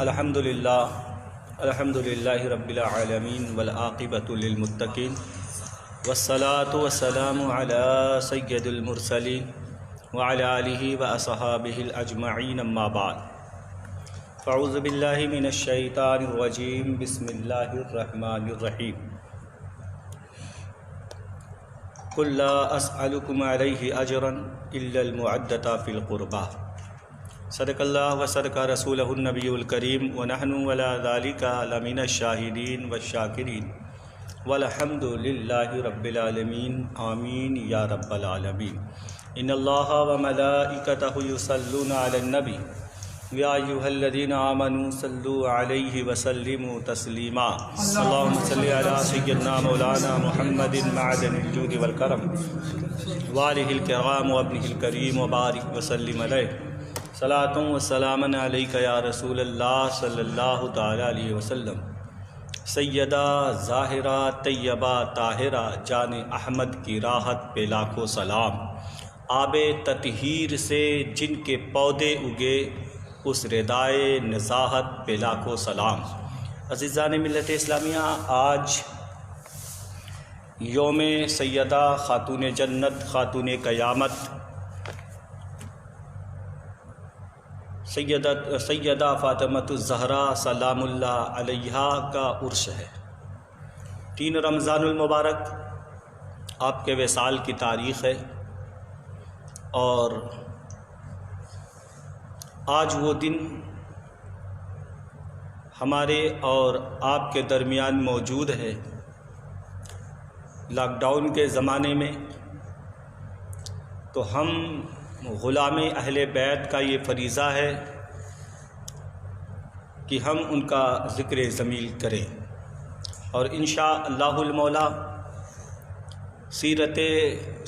الحمدللہ رب العالمین والعاقبۃ للمتقین والصلاة والسلام علی سید المرسلین وعلی آلہ واصحابہ الاجمعین اما بعد فاعوذ باللہ من الشیطان الرجیم بسم اللہ الرحمن الرحیم قل لا اسألکم علیہ اجرا الا المعدۃ فی القربى صدق اللہ و صدق رسولہ النبی الکریم ونحن ولا ذالک لمن الشاہدین والشاکرین والحمد للہ رب العالمین آمین یا رب العالمین۔ ان اللہ وملائکتہ یصلون علی النبی یا ایھا الذین آمنوا صلوا علیہ وسلموا تسلیما اللہم صل علی سیدنا مولانا محمد معدن الجود والکرم وآلہ الکرام وابنہ الکریم وبارک وسلم علیہ صلاۃ و سلام علیک یا رسول اللہ صلی اللہ تعالیٰ علیہ وسلم۔ سیدہ ظاہرہ طیبہ طاہرہ جان احمد کی راحت پہ لاکھوں سلام، آب تطہیر سے جن کے پودے اگے اس ردائے نزاہت پہ لاکھوں سلام۔ عزیزان ملت اسلامیہ، آج یوم سیدہ خاتون جنت خاتون قیامت سیدہ فاطمۃ الزہرا سلام اللہ علیہا کا عرس ہے۔ 3 رمضان المبارک آپ کے وصال کی تاریخ ہے، اور آج وہ دن ہمارے اور آپ کے درمیان موجود ہے۔ لاک ڈاؤن کے زمانے میں تو ہم غلام اہل بیت کا یہ فریضہ ہے کہ ہم ان کا ذکر ضمیل کریں، اور انشاءاللہ المولا سیرت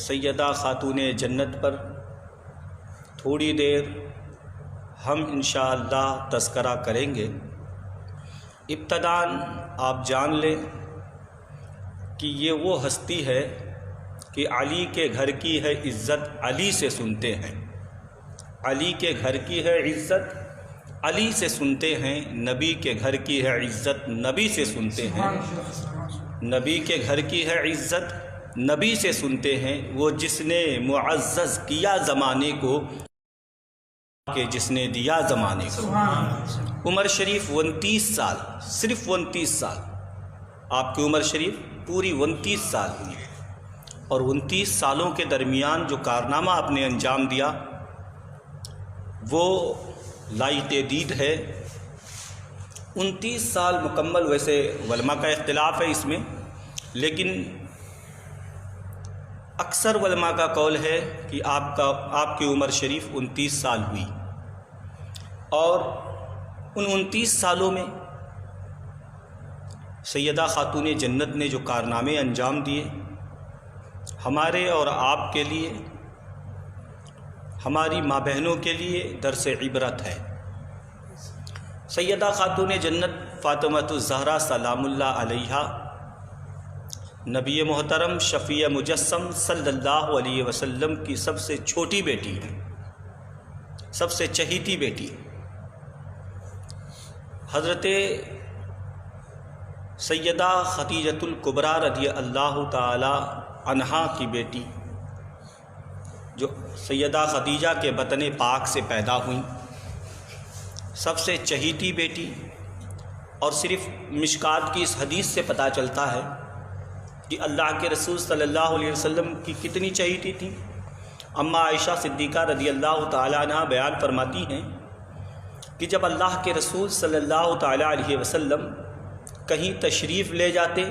سیدہ خاتون جنت پر تھوڑی دیر ہم انشاءاللہ تذکرہ کریں گے۔ ابتداً آپ جان لیں کہ یہ وہ ہستی ہے کہ علی کے گھر کی ہے عزت علی سے سنتے ہیں، علی کے گھر کی ہے عزت علی سے سنتے ہیں، نبی کے گھر کی ہے عزت نبی سے سنتے ہیں، نبی کے گھر کی ہے عزت نبی سے سنتے ہیں۔ وہ جس نے معزز کیا زمانے کو کہ جس نے دیا زمانے کو۔ عمر شریف 29 سال، صرف 29 سال آپ کی عمر شریف پوری 29 سال ہوئی، اور 29 سالوں کے درمیان جو کارنامہ آپ نے انجام دیا وہ لائق دید ہے۔ 29 سال مکمل، ویسے علماء کا اختلاف ہے اس میں، لیکن اکثر علماء کا قول ہے کہ آپ کی عمر شریف 29 سال ہوئی، اور ان 29 سالوں میں سیدہ خاتون جنت نے جو کارنامے انجام دیے ہمارے اور آپ کے لیے، ہماری ماں بہنوں کے لیے درس عبرت ہے۔ سیدہ خاتون جنت فاطمۃ الزہرا سلام اللہ علیہا نبی محترم شفیع مجسم صلی اللہ علیہ وسلم کی سب سے چھوٹی بیٹی ہے، سب سے چہیتی بیٹی۔ حضرت سیدہ خدیجۃ الکبریٰ رضی اللہ تعالی عنہا کی بیٹی، جو سیدہ خدیجہ کے بطن پاک سے پیدا ہوئیں، سب سے چہیتی بیٹی۔ اور صرف مشکات کی اس حدیث سے پتہ چلتا ہے کہ اللہ کے رسول صلی اللہ علیہ وسلم کی کتنی چہیتی تھی۔ اما عائشہ صدیقہ رضی اللہ تعالی عنہ بیان فرماتی ہیں کہ جب اللہ کے رسول صلی اللہ تعالی علیہ وسلم کہیں تشریف لے جاتے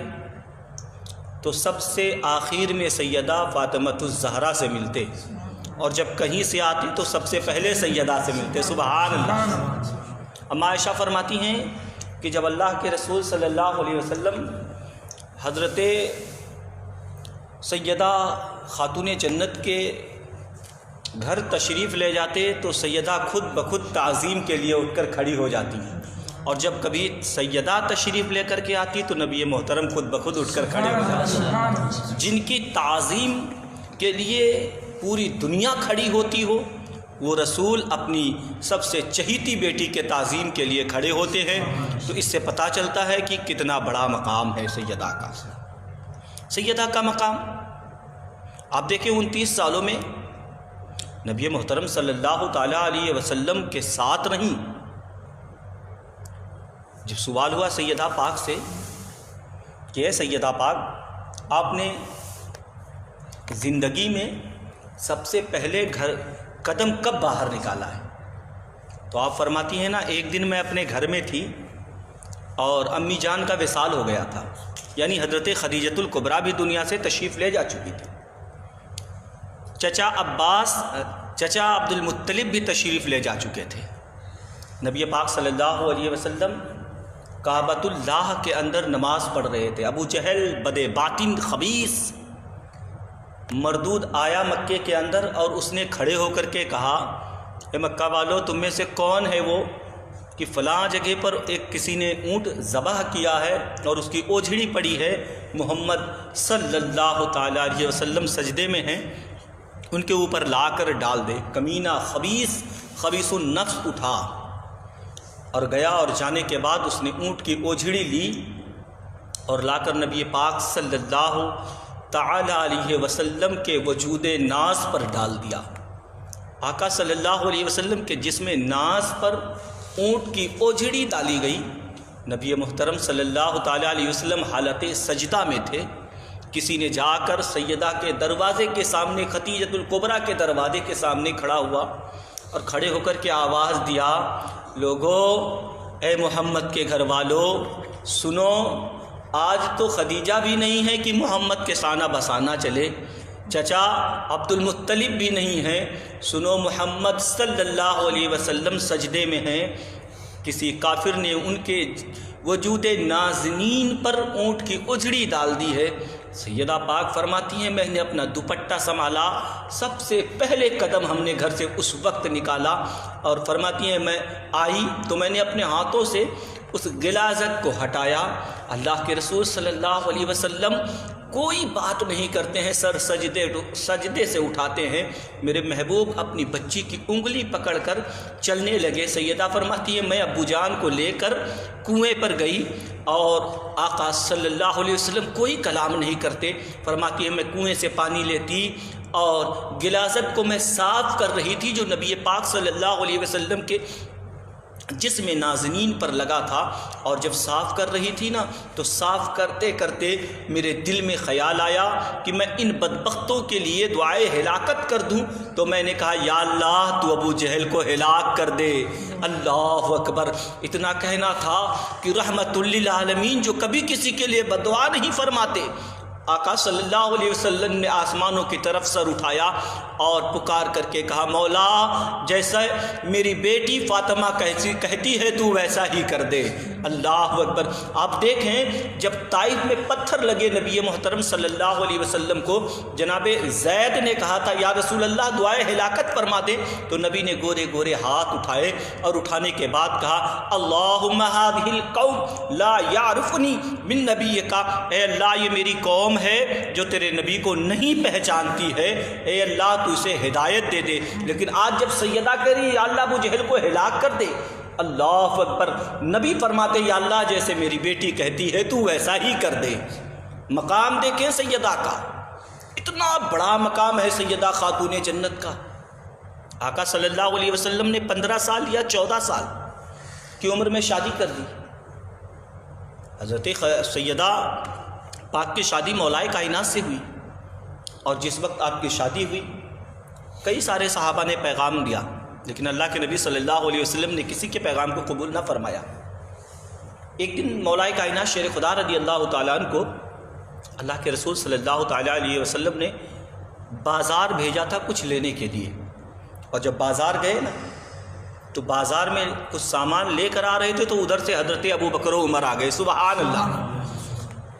تو سب سے آخر میں سیدہ فاطمۃ الزہرا سے ملتے، اور جب کہیں سے آتے تو سب سے پہلے سیدہ سے ملتے۔ سبحان اللہ۔ اما عائشہ فرماتی ہیں کہ جب اللہ کے رسول صلی اللہ علیہ وسلم حضرت سیدہ خاتون جنت کے گھر تشریف لے جاتے تو سیدہ خود بخود تعظیم کے لیے اٹھ کر کھڑی ہو جاتی ہیں، اور جب کبھی سیدہ تشریف لے کر کے آتی تو نبی محترم خود بخود اٹھ کر کھڑے ہو جاتے، جن کی تعظیم کے لیے پوری دنیا کھڑی ہوتی ہو، وہ رسول اپنی سب سے چہیتی بیٹی کے تعظیم کے لیے کھڑے ہوتے ہیں، تو اس سے پتہ چلتا ہے کہ کتنا بڑا مقام ہے سیدہ کا۔ سیدہ کا مقام آپ دیکھیں 29 سالوں میں نبی محترم صلی اللہ تعالیٰ علیہ وسلم کے ساتھ نہیں۔ جب سوال ہوا سیدہ پاک سے کہ اے سیدہ پاک، آپ نے زندگی میں سب سے پہلے قدم کب باہر نکالا ہے؟ تو آپ فرماتی ہیں نا، ایک دن میں اپنے گھر میں تھی اور امی جان کا وصال ہو گیا تھا، یعنی حضرت خدیجۃ الکبریٰ بھی دنیا سے تشریف لے جا چکی تھی، چچا عبد المطلب بھی تشریف لے جا چکے تھے۔ نبی پاک صلی اللہ علیہ وسلم کعبۃ اللہ کے اندر نماز پڑھ رہے تھے۔ ابو جہل بد باطن خبیث مردود آیا مکے کے اندر، اور اس نے کھڑے ہو کر کے کہا، اے مکہ والو، تم میں سے کون ہے وہ کہ فلاں جگہ پر ایک کسی نے اونٹ ذبح کیا ہے اور اس کی اوجھڑی پڑی ہے، محمد صلی اللہ تعالیٰ علیہ وسلم سجدے میں ہیں، ان کے اوپر لا کر ڈال دے۔ کمینہ خبیث النفس اٹھا اور گیا، اور جانے کے بعد اس نے اونٹ کی اوجھڑی لی اور لا کر نبی پاک صلی اللہ تعالیٰ علیہ وسلم کے وجود ناز پر ڈال دیا۔ آقا صلی اللہ علیہ وسلم کے جسم ناز پر اونٹ کی اوجھڑی ڈالی گئی۔ نبی محترم صلی اللہ تعالیٰ علیہ وسلم حالت سجدہ میں تھے۔ کسی نے جا کر سیدہ کے دروازے کے سامنے، خدیجۃ الکبریٰ کے دروازے کے سامنے کھڑا ہوا اور کھڑے ہو کر کے آواز دیا، لوگو، اے محمد کے گھر والو، سنو، آج تو خدیجہ بھی نہیں ہے کہ محمد کے سانہ بسانہ چلے، چچا عبد المطلب بھی نہیں ہے، سنو، محمد صلی اللہ علیہ وسلم سجدے میں ہیں۔ کسی کافر نے ان کے وجود نازنین پر اونٹ کی اجڑی ڈال دی ہے۔ سیدہ پاک فرماتی ہیں، میں نے اپنا دوپٹہ سنبھالا، سب سے پہلے قدم ہم نے گھر سے اس وقت نکالا، اور فرماتی ہیں میں آئی تو میں نے اپنے ہاتھوں سے اس غلاظت کو ہٹایا۔ اللہ کے رسول صلی اللہ علیہ وسلم کوئی بات نہیں کرتے ہیں، سر سجدے سے اٹھاتے ہیں۔ میرے محبوب اپنی بچی کی انگلی پکڑ کر چلنے لگے۔ سیدہ فرماتی ہے، میں ابو جان کو لے کر کنویں پر گئی، اور آقا صلی اللہ علیہ وسلم کوئی کلام نہیں کرتے۔ فرماتی ہے میں کنویں سے پانی لیتی اور غلاظت کو میں صاف کر رہی تھی جو نبی پاک صلی اللہ علیہ وسلم کے جسم نازنین پر لگا تھا، اور جب صاف کر رہی تھی نا تو صاف کرتے کرتے میرے دل میں خیال آیا کہ میں ان بدبختوں کے لیے دعائے ہلاکت کر دوں، تو میں نے کہا یا اللہ تو ابو جہل کو ہلاک کر دے۔ اللہ اکبر! اتنا کہنا تھا کہ رحمت للعالمین جو کبھی کسی کے لیے بددعا نہیں فرماتے، آقا صلی اللہ علیہ وسلم نے آسمانوں کی طرف سر اٹھایا اور پکار کر کے کہا، مولا جیسا میری بیٹی فاطمہ کہتی ہے تو ویسا ہی کر دے۔ اللہ اکبر! آپ دیکھیں جب طائف میں پتھر لگے نبی محترم صلی اللہ علیہ وسلم کو، جناب زید نے کہا تھا یا رسول اللہ دعائے ہلاکت فرما دے، تو نبی نے گورے گورے ہاتھ اٹھائے اور اٹھانے کے بعد کہا، اللہم ھذہ القوم لا یعرفنی من نبیک، اے اللہ یہ میری قوم ہے جو تیرے نبی کو نہیں پہچانتی ہے، اے اللہ تو اسے ہدایت دے دے۔ لیکن آج جب سیدہ کہہ رہی ہے یا اللہ ابو جہل کو ہلاک کر دے، اللہ اکبر! نبی فرماتے یا اللہ جیسے میری بیٹی کہتی ہے تو ویسا ہی کر دے۔ مقام دیکھیں سیدہ کا، اتنا بڑا مقام ہے سیدہ خاتون جنت کا۔ آقا صلی اللہ علیہ وسلم نے 15 سال یا 14 سال کی عمر میں شادی کر دی۔ حضرت سیدہ پاک کی شادی مولائے کائنات سے ہوئی، اور جس وقت آپ کی شادی ہوئی کئی سارے صحابہ نے پیغام دیا، لیکن اللہ کے نبی صلی اللہ علیہ وسلم نے کسی کے پیغام کو قبول نہ فرمایا۔ ایک دن مولائے کائنات شیر خدا رضی اللہ تعالیٰ عنہ کو اللہ کے رسول صلی اللہ تعالیٰ علیہ وسلم نے بازار بھیجا تھا کچھ لینے کے لیے، اور جب بازار گئے نا تو بازار میں کچھ سامان لے کر آ رہے تھے، تو ادھر سے حضرت ابو بکر و عمر آ گئے، سبحان اللہ۔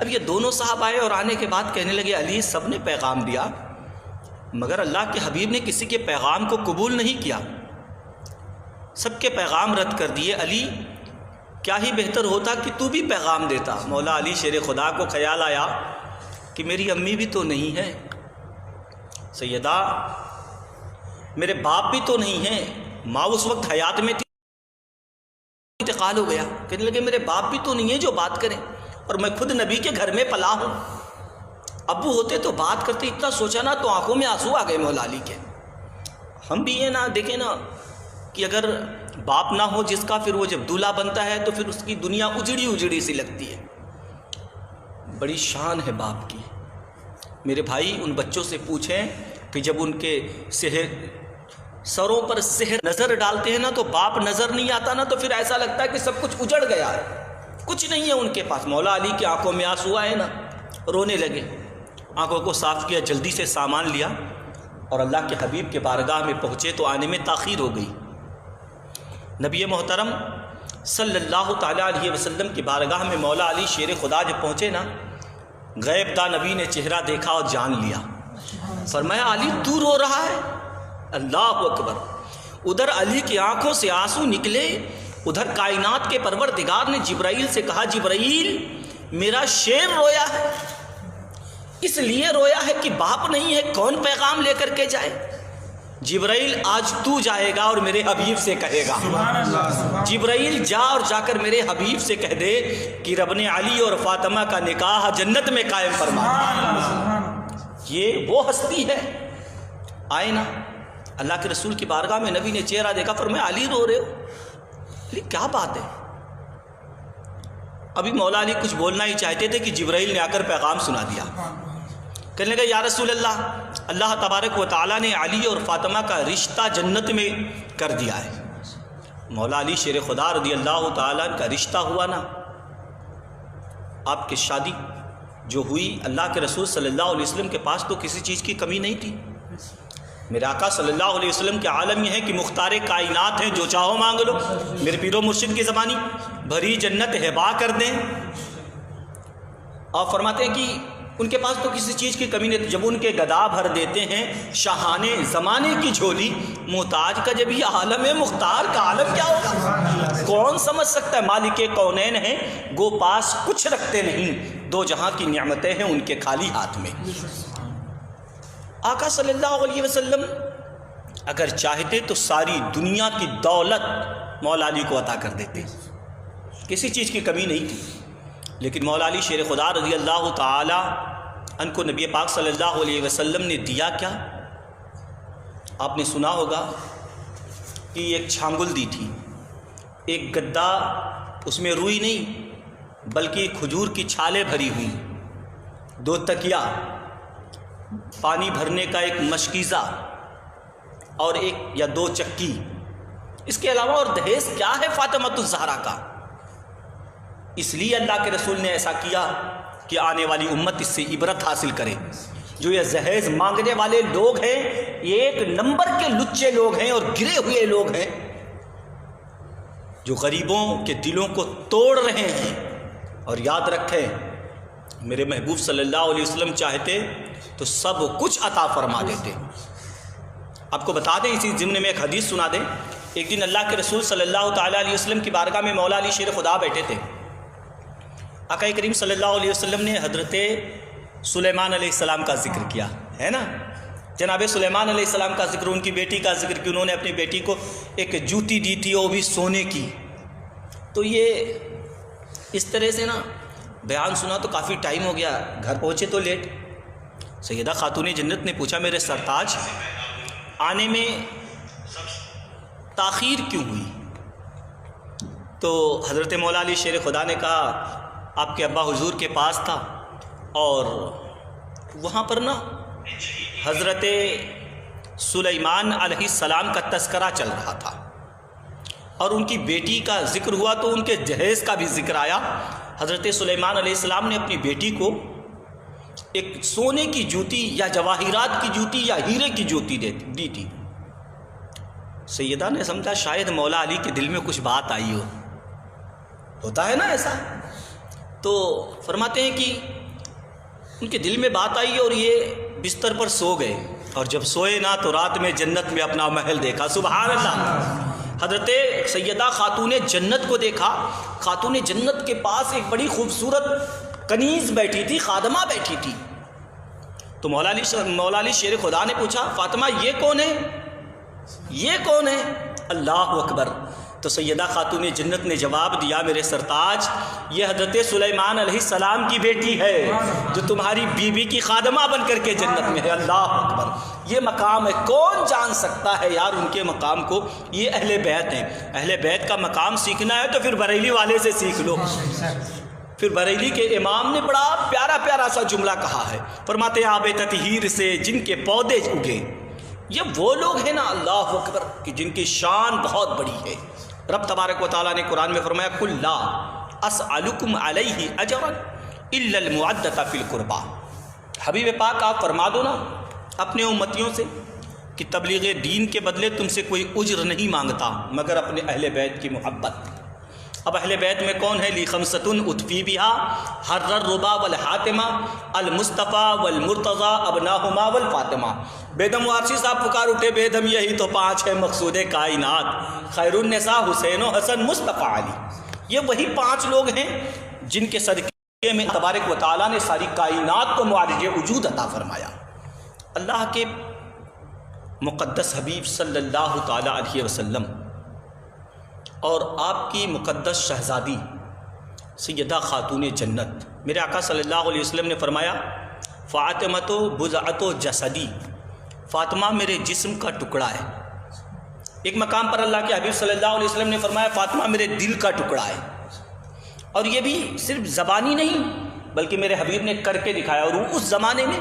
اب یہ دونوں صاحب آئے اور آنے کے بعد کہنے لگے، علی سب نے پیغام دیا مگر اللہ کے حبیب نے کسی کے پیغام کو قبول نہیں کیا، سب کے پیغام رد کر دیے، علی کیا ہی بہتر ہوتا کہ تو بھی پیغام دیتا۔ مولا علی شیر خدا کو خیال آیا کہ میری امی بھی تو نہیں ہے۔ سیدہ میرے باپ بھی تو نہیں ہیں، ماں اس وقت حیات میں تھی، انتقال ہو گیا. کہنے لگے میرے باپ بھی تو نہیں ہیں جو بات کریں، اور میں خود نبی کے گھر میں پلا ہوں. ابو ہوتے تو بات کرتے. اتنا سوچا نا تو آنکھوں میں آنسو آ گئے مولا علی کے. ہم بھی یہ نا دیکھیں نا کہ اگر باپ نہ ہو جس کا، پھر وہ جب دولہا بنتا ہے تو پھر اس کی دنیا اجڑی اجڑی سی لگتی ہے. بڑی شان ہے باپ کی. میرے بھائی ان بچوں سے پوچھیں کہ جب ان کے سروں پر سحر نظر ڈالتے ہیں نا تو باپ نظر نہیں آتا نا، تو پھر ایسا لگتا ہے کہ سب کچھ اجڑ گیا ہے، کچھ نہیں ہے ان کے پاس. مولا علی کی آنکھوں میں آنسو آئے نا، رونے لگے. آنکھوں کو صاف کیا، جلدی سے سامان لیا اور اللہ کے حبیب کے بارگاہ میں پہنچے تو آنے میں تاخیر ہو گئی. نبی محترم صلی اللہ تعالیٰ علیہ وسلم کی بارگاہ میں مولا علی شیر خدا جب پہنچے نا، غیب داں نبی نے چہرہ دیکھا اور جان لیا. فرمایا علی تو رو رہا ہے؟ اللہ اکبر. ادھر علی کی آنکھوں سے آنسو نکلے، ادھر کائنات کے پروردگار نے جبرائیل سے کہا جبرائیل میرا شیر رویا ہے. اس لیے رویا ہے کہ باپ نہیں ہے، کون پیغام لے کر کے جائے؟ جبرائیل آج تو جائے گا اور میرے حبیب سے کہے گا. جبرائیل جا اور جا کر میرے حبیب سے کہہ دے کہ رب نے علی اور فاطمہ کا نکاح جنت میں قائم فرما. یہ وہ ہستی ہے. آئے نا اللہ کے رسول کی بارگاہ میں، نبی نے چہرہ دیکھا، فرمایا علی رو رہے ہو؟ علی کیا بات ہے؟ ابھی مولا علی کچھ بولنا ہی چاہتے تھے کہ جبرائیل نے آ کر پیغام سنا دیا. کہنے لگا یا رسول اللہ، اللہ تبارک و تعالیٰ نے علی اور فاطمہ کا رشتہ جنت میں کر دیا ہے. مولا علی شیر خدا رضی اللہ تعالیٰ کا رشتہ ہوا نا، آپ کی شادی جو ہوئی، اللہ کے رسول صلی اللہ علیہ وسلم کے پاس تو کسی چیز کی کمی نہیں تھی. میرے آقا صلی اللہ علیہ وسلم کے عالم یہ ہے کہ مختار کائنات ہیں، جو چاہو مانگ لو. میرے پیر و مرشد کی زبانی بھری جنت ہبا کر دیں. اور فرماتے ہیں کہ ان کے پاس تو کسی چیز کی کمی نہیں. جب ان کے گدا بھر دیتے ہیں شاہانے زمانے کی جھولی، محتاج کا جب یہ عالم ہے، مختار کا عالم کیا ہوگا؟ کون سمجھ سکتا ہے؟ مالک کونین ہیں، گو پاس کچھ رکھتے نہیں، دو جہاں کی نعمتیں ہیں ان کے خالی ہاتھ میں. آقا صلی اللہ علیہ وسلم اگر چاہتے تو ساری دنیا کی دولت مولا علی کو عطا کر دیتے، کسی چیز کی کمی نہیں تھی. لیکن مولا علی شیر خدا رضی اللہ تعالی ان کو نبی پاک صلی اللہ علیہ وسلم نے دیا کیا؟ آپ نے سنا ہوگا کہ ایک چھانگل دی تھی، ایک گدا، اس میں روئی نہیں بلکہ کھجور کی چھالیں بھری ہوئی، دو تکیا، پانی بھرنے کا ایک مشکیزہ اور ایک یا دو چکی. اس کے علاوہ اور دہیز کیا ہے فاطمۃ الزہرا کا؟ اس لیے اللہ کے رسول نے ایسا کیا کہ آنے والی امت اس سے عبرت حاصل کرے. جو یہ جہیز مانگنے والے لوگ ہیں، یہ ایک نمبر کے لچے لوگ ہیں اور گرے ہوئے لوگ ہیں، جو غریبوں کے دلوں کو توڑ رہے ہیں. اور یاد رکھیں میرے محبوب صلی اللہ علیہ وسلم چاہتے تو سب کچھ عطا فرما دیتے. آپ کو بتا دیں، اسی ضمن میں ایک حدیث سنا دیں. ایک دن اللہ کے رسول صلی اللہ تعالیٰ علیہ وسلم کی بارگاہ میں مولا علی شیر خدا بیٹھے تھے. آقا کریم صلی اللہ علیہ وسلم نے حضرت سلیمان علیہ السلام کا ذکر کیا ہے نا. جناب سلیمان علیہ السلام کا ذکر، ان کی بیٹی کا ذکر کہ انہوں نے اپنی بیٹی کو ایک جوتی دی تھی، وہ بھی سونے کی. تو یہ اس طرح سے نا بیان سنا تو کافی ٹائم ہو گیا، گھر پہنچے تو لیٹ. سیدہ خاتون جنت نے پوچھا میرے سرتاج آنے میں تاخیر کیوں ہوئی؟ تو حضرت مولا علی شیر خدا نے کہا آپ کے ابا حضور کے پاس تھا اور وہاں پر نا حضرت سلیمان علیہ السلام کا تذکرہ چل رہا تھا اور ان کی بیٹی کا ذکر ہوا تو ان کے جہیز کا بھی ذکر آیا. حضرت سلیمان علیہ السلام نے اپنی بیٹی کو ایک سونے کی جوتی یا جواہرات کی جوتی یا ہیرے کی جوتی دی تھی. سیدہ نے سمجھا شاید مولا علی کے دل میں کچھ بات آئی ہو، ہوتا ہے نا ایسا. تو فرماتے ہیں کہ ان کے دل میں بات آئی اور یہ بستر پر سو گئے، اور جب سوئے نا تو رات میں جنت میں اپنا محل دیکھا. سبحان اللہ. حضرت سیدہ خاتون جنت کو دیکھا. خاتون جنت کے پاس ایک بڑی خوبصورت کنیز بیٹھی تھی، خادمہ بیٹھی تھی. تو مولا علی شیر خدا نے پوچھا فاطمہ یہ کون ہے؟ یہ کون ہے؟ اللہ اکبر۔ تو سیدہ خاتون جنت نے جواب دیا، میرے سرتاج، یہ حضرت سلیمان علیہ السلام کی بیٹی ہے جو تمہاری بیوی کی خادمہ بن کر کے جنت میں ہے۔ اللہ اکبر۔ یہ مقام ہے، کون جان سکتا ہے یار ان کے مقام کو؟ یہ اہل بیت ہیں۔ اہل بیت کا مقام سیکھنا ہے تو پھر بریلی والے سے سیکھ لو۔ پھر بریلی کے امام نے بڑا پیارا پیارا سا جملہ کہا ہے، فرماتے ہیں آب تطہیر سے جن کے پودے اگے، یہ وہ لوگ ہیں نا، اللہ اکبر، کہ جن کی شان بہت بڑی ہے۔ رب تبارک و تعالیٰ نے قرآن میں فرمایا قُلْ لَا أَسْأَلُكُمْ عَلَيْهِ أَجْرًا إِلَّا الْمُوَدَّةَ فِي الْقُرْبَى۔ حبیب پاک آپ فرما دو نا اپنے امتیوں سے کہ تبلیغ دین کے بدلے تم سے کوئی اجر نہیں مانگتا مگر اپنے اہل بیت کی محبت۔ اب اہل بیت میں کون ہے؟ لی خمسۃ اطفی بہا حر الربا والحاتمہ المصطفیٰ والمرتضیٰ ابناہما والفاطمہ۔ بیدم وارسی صاحب پکار اٹھے، بیدم یہی تو 5 ہے مقصود کائنات، خیر النساء حسین و حسن مصطفیٰ علی۔ یہ وہی 5 لوگ ہیں جن کے صدقے میں تبارک و تعالیٰ نے ساری کائنات کو معرج وجود عطا فرمایا۔ اللہ کے مقدس حبیب صلی اللہ تعالیٰ علیہ وسلم اور آپ کی مقدس شہزادی سیدہ خاتون جنت میرے آقا صلی اللہ علیہ وسلم نے فرمایا فاطمۃ بضعۃ جسدی، فاطمہ میرے جسم کا ٹکڑا ہے۔ ایک مقام پر اللہ کے حبیب صلی اللہ علیہ وسلم نے فرمایا فاطمہ میرے دل کا ٹکڑا ہے۔ اور یہ بھی صرف زبانی نہیں بلکہ میرے حبیب نے کر کے دکھایا۔ اور اس زمانے میں،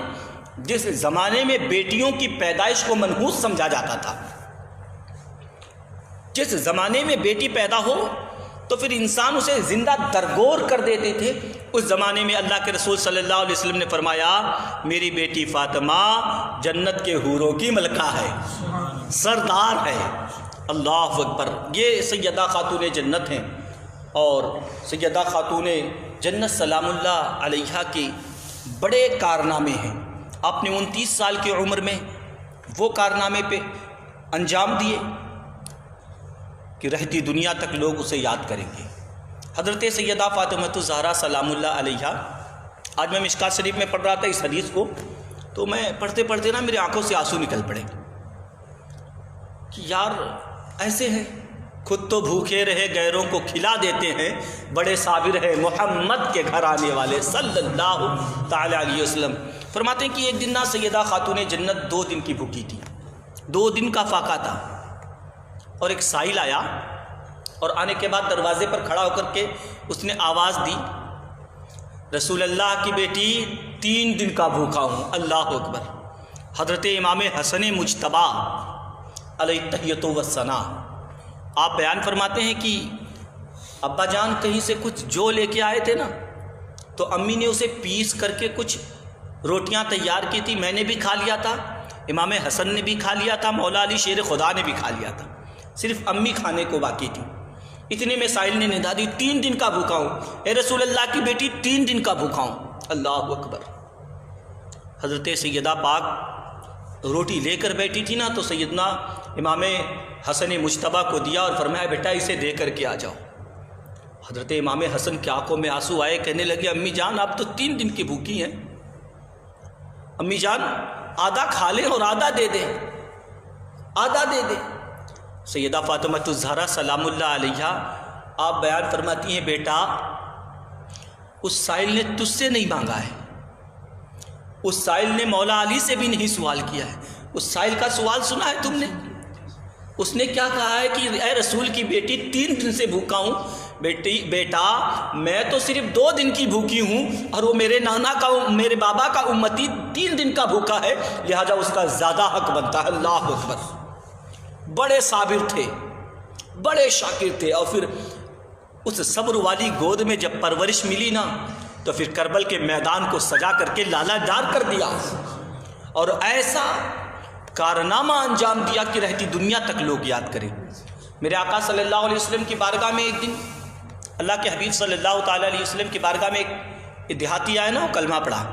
جس زمانے میں بیٹیوں کی پیدائش کو منحوس سمجھا جاتا تھا، جس زمانے میں بیٹی پیدا ہو تو پھر انسان اسے زندہ درگور کر دیتے تھے، اس زمانے میں اللہ کے رسول صلی اللہ علیہ وسلم نے فرمایا میری بیٹی فاطمہ جنت کے حوروں کی ملکہ ہے، سردار ہے۔ اللہ اکبر۔ یہ سیدہ خاتون جنت ہیں، اور سیدہ خاتون جنت سلام اللہ علیہا کے بڑے کارنامے ہیں۔ آپ نے 29 سال کی عمر میں وہ کارنامے پہ انجام دیے کہ رہتی دنیا تک لوگ اسے یاد کریں گے۔ حضرت سیدہ فاطمہ الزہرا سلام اللہ علیہا، آج میں مشکات شریف میں پڑھ رہا تھا اس حدیث کو، تو میں پڑھتے پڑھتے نا میری آنکھوں سے آنسو نکل پڑے کہ یار ایسے ہیں، خود تو بھوکے رہے غیروں کو کھلا دیتے ہیں، بڑے صابر ہیں محمد کے گھر آنے والے صلی اللہ تعالی علیہ وسلم۔ فرماتے ہیں کہ ایک دن نا سیدہ خاتون جنت 2 دن کی بھوکی تھی، 2 دن کا فاقہ تھا، اور ایک سائل آیا اور آنے کے بعد دروازے پر کھڑا ہو کر کے اس نے آواز دی رسول اللہ کی بیٹی 3 دن کا بھوکا ہوں۔ اللہ اکبر۔ حضرت امام حسن مجتبیٰ علیہ التحیۃ والثناء آپ بیان فرماتے ہیں کہ ابا جان کہیں سے کچھ جو لے کے آئے تھے نا، تو امی نے اسے پیس کر کے کچھ روٹیاں تیار کی تھی، میں نے بھی کھا لیا تھا، امام حسن نے بھی کھا لیا تھا، مولا علی شیر خدا نے بھی کھا لیا تھا، صرف امی کھانے کو باقی تھی۔ اتنے میں سائل نے ندا دی 3 دن کا بھوکا ہوں، اے رسول اللہ کی بیٹی 3 دن کا بھوکا ہوں۔ اللہ اکبر۔ حضرت سیدہ پاک روٹی لے کر بیٹھی تھی نا، تو سیدنا امام حسن مجتبیٰ کو دیا اور فرمایا بیٹا اسے دے کر کے آ جاؤ۔ حضرت امام حسن کی آنکھوں میں آنسو آئے، کہنے لگے امی جان آپ تو 3 دن کی بھوکی ہیں، امی جان آدھا کھا لیں اور آدھا دے دیں، آدھا دے دیں۔ سیدہ فاطمہ الزہرا سلام اللہ علیہا آپ بیان فرماتی ہیں بیٹا اس سائل نے تجھ سے نہیں مانگا ہے، اس سائل نے مولا علی سے بھی نہیں سوال کیا ہے۔ اس سائل کا سوال سنا ہے تم نے؟ اس نے کیا کہا ہے کہ اے رسول کی بیٹی 3 دن سے بھوکا ہوں۔ بیٹا میں تو صرف 2 دن کی بھوکی ہوں، اور وہ میرے بابا کا امتی 3 دن کا بھوکا ہے، لہذا اس کا زیادہ حق بنتا ہے۔ اللہ اکبر۔ بڑے صابر تھے، بڑے شاکر تھے، اور پھر اس صبر والی گود میں جب پرورش ملی نا، تو پھر کربل کے میدان کو سجا کر کے لالا دار کر دیا، اور ایسا کارنامہ انجام دیا کہ رہتی دنیا تک لوگ یاد کریں۔ میرے آقا صلی اللہ علیہ وسلم کی بارگاہ میں ایک دن اللہ کے حبیب صلی اللہ تعالیٰ علیہ وسلم کی بارگاہ میں ایک دیہاتی آیا نا، وہ کلمہ پڑھا،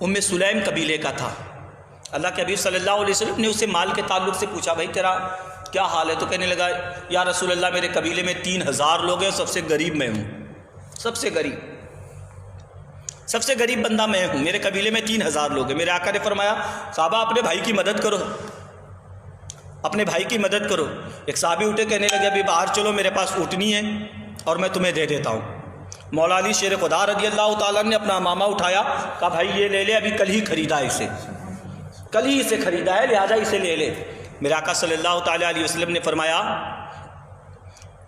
ام سلیم قبیلے کا تھا۔ اللہ کے حبیب صلی اللہ علیہ وسلم نے اسے مال کے تعلق سے پوچھا بھائی تیرا کیا حال ہے؟ تو کہنے لگا یا رسول اللہ میرے قبیلے میں 3000 لوگ ہیں، سب سے غریب میں ہوں، سب سے غریب بندہ میں ہوں، میرے قبیلے میں 3000 لوگ ہیں۔ میرے آقا نے فرمایا صحابہ اپنے بھائی کی مدد کرو، اپنے بھائی کی مدد کرو۔ ایک صحابی اٹھے، کہنے لگے ابھی باہر چلو، میرے پاس اونٹنی ہے اور میں تمہیں دے دیتا ہوں۔ مولا علی شیر خدا رضی اللہ تعالیٰ نے اپنا امامہ اٹھایا، کہا بھائی یہ لے لے، ابھی کل ہی خریدا ہے اسے، کل ہی اسے خریدا ہے، لہٰذا اسے لے لے۔ میرے آقا صلی اللہ تعالیٰ علیہ وسلم نے فرمایا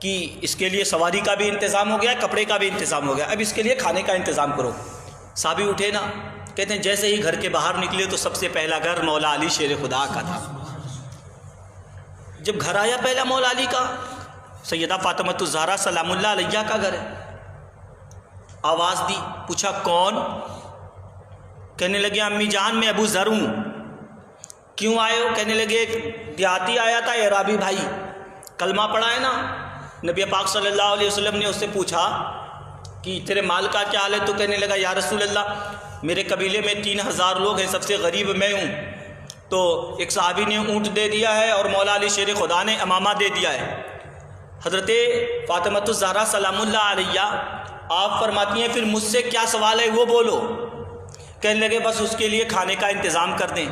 کہ اس کے لیے سواری کا بھی انتظام ہو گیا، کپڑے کا بھی انتظام ہو گیا، اب اس کے لیے کھانے کا انتظام کرو۔ صحابی اٹھے نا، کہتے ہیں جیسے ہی گھر کے باہر نکلے تو سب سے پہلا گھر مولا علی شیر خدا کا تھا۔ جب گھر آیا پہلا مولا علی کا، سیدہ فاطمہ الزہرا سلام اللہ علیہا کا گھر ہے۔ آواز دی، پوچھا کون؟ کہنے لگے امی جان میں ابو ذر ہوں۔ کیوں آئے ہو؟ کہنے لگے ایک دیہاتی آیا تھا، اعرابی بھائی، کلمہ پڑھا ہے نا، نبی پاک صلی اللہ علیہ وسلم نے اس سے پوچھا کہ تیرے مال کا کیا حال ہے؟ تو کہنے لگا یا رسول اللہ میرے قبیلے میں 3000 لوگ ہیں، سب سے غریب میں ہوں۔ تو ایک صحابی نے اونٹ دے دیا ہے اور مولا علی شیر خدا نے امامہ دے دیا ہے۔ حضرت فاطمہ الزہرا سلام اللہ علیہا آپ فرماتی ہیں پھر مجھ سے کیا سوال ہے وہ بولو۔ کہنے لگے بس اس کے لیے کھانے کا انتظام کر دیں۔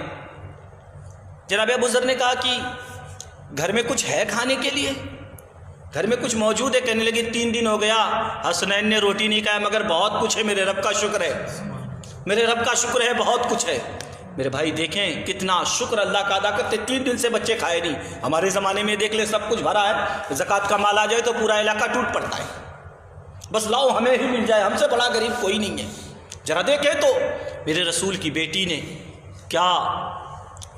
جناب ابو ذر نے کہا کہ گھر میں کچھ ہے کھانے کے لیے؟ گھر میں کچھ موجود ہے؟ کہنے لگے 3 دن ہو گیا حسنین نے روٹی نہیں کھایا، مگر بہت کچھ ہے، میرے رب کا شکر ہے، میرے رب کا شکر ہے، بہت کچھ ہے۔ میرے بھائی دیکھیں کتنا شکر اللہ کا ادا کرتے، 3 دن سے بچے کھائے نہیں۔ ہمارے زمانے میں دیکھ لیں سب کچھ بھرا ہے، زکوٰۃ کا مال آ جائے تو پورا علاقہ ٹوٹ پڑتا ہے، بس لاؤ ہمیں ہی مل جائے، ہم سے بڑا غریب کوئی نہیں ہے۔ ذرا دیکھیں تو میرے رسول کی بیٹی نے کیا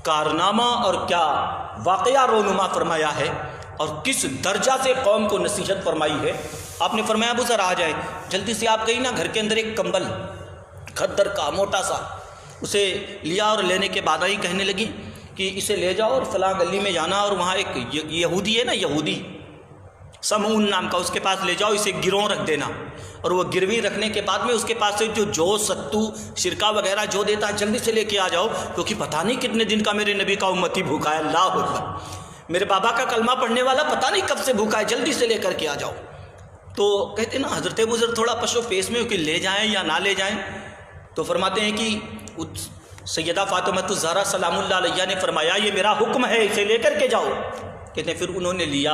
کارنامہ اور کیا واقعہ رونما فرمایا ہے اور کس درجہ سے قوم کو نصیحت فرمائی ہے۔ آپ نے فرمایا ابو ذر آ جائیں، جلدی سے آپ گئی نا، گھر کے اندر ایک کمبل کھدر کا موٹا سا اسے لیا اور لینے کے بعد ہی کہنے لگی کہ اسے لے جاؤ اور فلاں گلی میں جانا اور وہاں ایک یہودی ہے نا، یہودی سمعون نام کا، اس کے پاس لے جاؤ، اسے گروہ رکھ دینا، اور وہ گروی رکھنے کے بعد میں اس کے پاس سے جو ستو شرکا وغیرہ جو دیتا ہے جلدی سے لے کے آ جاؤ، کیونکہ پتہ نہیں کتنے دن کا میرے نبی کا امتی بھوکا ہے۔ اللہ اکبر، میرے بابا کا کلمہ پڑھنے والا پتہ نہیں کب سے بھوکا ہے، جلدی سے لے کر کے آ جاؤ۔ تو کہتے ہیں نا حضرت ابو ذر تھوڑا پشو پیش میں ہو کہ لے جائیں یا نہ لے جائیں، تو فرماتے ہیں کہ سیدہ فاطمہ الزہرا سلام اللہ علیہا نے فرمایا یہ میرا حکم ہے، اسے لے کر کے جاؤ۔ کہتے ہیں پھر انہوں نے لیا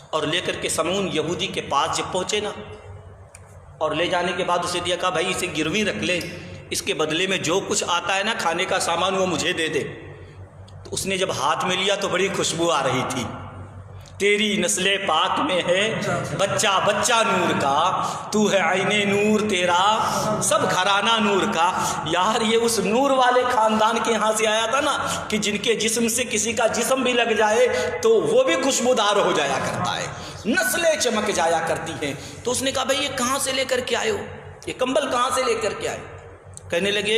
اور لے کر کے سمعون یہودی کے پاس جب پہنچے نا، اور لے جانے کے بعد اسے دیا، کہا بھائی اسے گروی رکھ لے، اس کے بدلے میں جو کچھ آتا ہے نا کھانے کا سامان وہ مجھے دے دے۔ تو اس نے جب ہاتھ میں لیا تو بڑی خوشبو آ رہی تھی، تیری نسل پاک میں ہے بچہ بچہ نور کا، تو ہے عین نور تیرا سب گھرانہ نور کا۔ یار یہ اس نور والے خاندان کے یہاں سے آیا تھا نا کہ جن کے جسم سے کسی کا جسم بھی لگ جائے تو وہ بھی خوشبودار ہو جایا کرتا ہے، نسلیں چمک جایا کرتی ہیں۔ تو اس نے کہا بھائی یہ کہاں سے لے کر کے آئے ہو، یہ کمبل کہاں سے لے کر کے آئے؟ کہنے لگے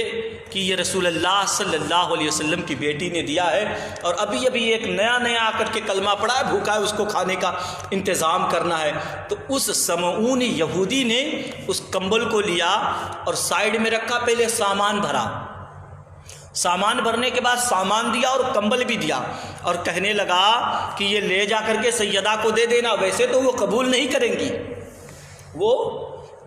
کہ یہ رسول اللہ صلی اللہ علیہ وسلم کی بیٹی نے دیا ہے، اور ابھی ابھی ایک نیا آ کر کے کلمہ پڑھا ہے، بھوکا ہے، اس کو کھانے کا انتظام کرنا ہے۔ تو اس سمعون یہودی نے اس کمبل کو لیا اور سائیڈ میں رکھا، پہلے سامان بھرا، سامان بھرنے کے بعد سامان دیا اور کمبل بھی دیا، اور کہنے لگا کہ یہ لے جا کر کے سیدہ کو دے دینا۔ ویسے تو وہ قبول نہیں کریں گی، وہ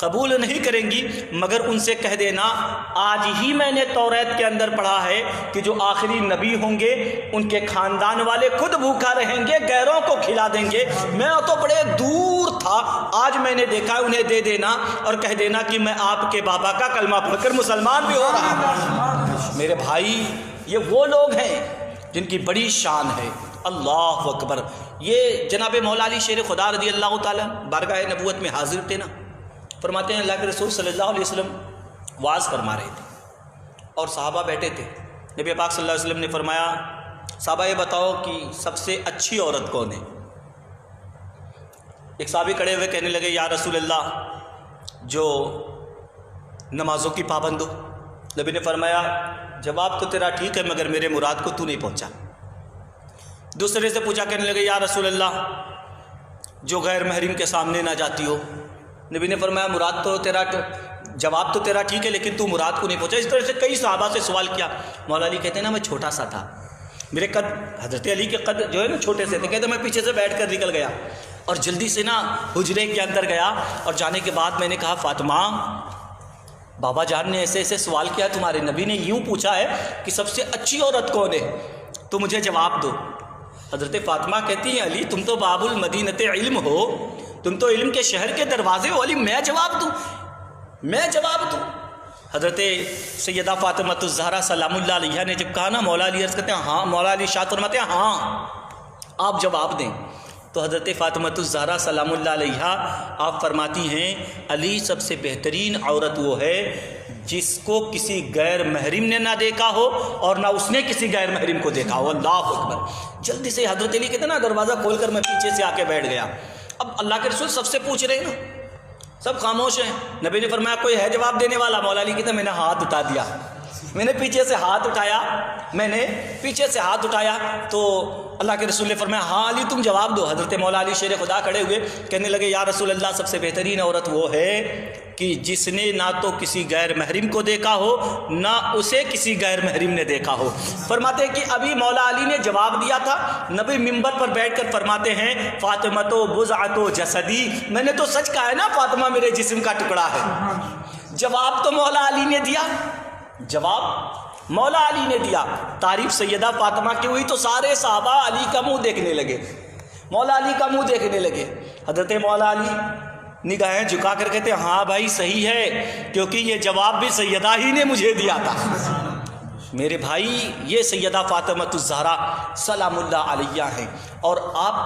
قبول نہیں کریں گی، مگر ان سے کہہ دینا آج ہی میں نے توریت کے اندر پڑھا ہے کہ جو آخری نبی ہوں گے ان کے خاندان والے خود بھوکا رہیں گے، غیروں کو کھلا دیں گے، میں تو بڑے دور تھا، آج میں نے دیکھا، انہیں دے دینا اور کہہ دینا کہ میں آپ کے بابا کا کلمہ پڑھ کر مسلمان بھی ہو رہا ہوں۔ میرے بھائی یہ وہ لوگ ہیں جن کی بڑی شان ہے۔ اللہ اکبر۔ یہ جناب مولا علی شیر خدا رضی اللہ تعالیٰ بارگاہ نبوت میں حاضر تھے نا، فرماتے ہیں اللہ کے رسول صلی اللہ علیہ وسلم واعظ فرما رہے تھے اور صحابہ بیٹھے تھے۔ نبی پاک صلی اللہ علیہ وسلم نے فرمایا صحابہ یہ بتاؤ کہ سب سے اچھی عورت کون ہے؟ ایک صحابی کھڑے ہوئے کہنے لگے یا رسول اللہ جو نمازوں کی پابند ہو۔ نبی نے فرمایا جواب تو تیرا ٹھیک ہے مگر میرے مراد کو تو نہیں پہنچا۔ دوسرے سے پوچھا، کہنے لگے یا رسول اللہ جو غیر محرم کے سامنے نہ جاتی ہو۔ نبی نے فرمایا مراد تو تیرا، جواب تو تیرا ٹھیک ہے لیکن تو مراد کو نہیں پہنچا۔ اس طرح سے کئی صحابہ سے سوال کیا۔ مولا علی کہتے ہیں نا میں چھوٹا سا تھا، میرے قد، حضرت علی کے قد جو ہے نا چھوٹے سے تھے، کہتے میں پیچھے سے بیٹھ کر نکل گیا اور جلدی سے نا حجرے کے اندر گیا، اور جانے کے بعد میں نے کہا فاطمہ بابا جان نے ایسے ایسے سوال کیا، تمہارے نبی نے یوں پوچھا ہے کہ سب سے اچھی عورت کون ہے، تو مجھے جواب دو۔ حضرت فاطمہ کہتی ہیں علی تم تو باب المدینۃ علم ہو، تم تو علم کے شہر کے دروازے ہو، علی میں جواب دوں، میں جواب دوں؟ حضرت سیدہ فاطمہ الزہرا سلام اللہ علیہا نے جب کہا نا، مولا علی عرض کرتے ہیں ہاں، مولا علی شاد فرماتے ہیں ہاں آپ جواب دیں، تو حضرت فاطمہ الزہرا سلام اللہ علیہا آپ فرماتی ہیں علی سب سے بہترین عورت وہ ہے جس کو کسی غیر محرم نے نہ دیکھا ہو اور نہ اس نے کسی غیر محرم کو دیکھا ہو۔ اللہ اکبر۔ جلدی سے حضرت علی کہتے ہیں نا دروازہ کھول کر میں پیچھے سے آ کے بیٹھ گیا۔ اب اللہ کے رسول سب سے پوچھ رہے ہیں نا، سب خاموش ہیں، نبی نے فرمایا کوئی ہے جواب دینے والا؟ مولا علی کہتے ہیں میں نے ہاتھ اٹھا دیا، میں نے پیچھے سے ہاتھ اٹھایا، میں نے پیچھے سے ہاتھ اٹھایا تو اللہ کے رسول نے فرمایا ہاں علی تم جواب دو۔ حضرت مولا علی شیر خدا کھڑے ہوئے کہنے لگے یا رسول اللہ سب سے بہترین عورت وہ ہے کہ جس نے نہ تو کسی غیر محرم کو دیکھا ہو نہ اسے کسی غیر محرم نے دیکھا ہو۔ فرماتے ہیں کہ ابھی مولا علی نے جواب دیا تھا، نبی منبر پر بیٹھ کر فرماتے ہیں فاطمہ تو بضعۃ جسدی، میں نے تو سچ کہا ہے نا فاطمہ میرے جسم کا ٹکڑا ہے۔ جواب تو مولا علی نے دیا، جواب مولا علی نے دیا۔ تعریف سیدہ فاطمہ کی ہوئی تو سارے صحابہ علی کا منہ دیکھنے لگے، مولا علی کا منہ دیکھنے لگے۔ حضرت مولا علی نگاہیں جھکا کر کہتے ہیں ہاں بھائی صحیح ہے، کیونکہ یہ جواب بھی سیدہ ہی نے مجھے دیا تھا۔ میرے بھائی یہ سیدہ فاطمہ الزہرا سلام اللہ علیہ ہیں، اور آپ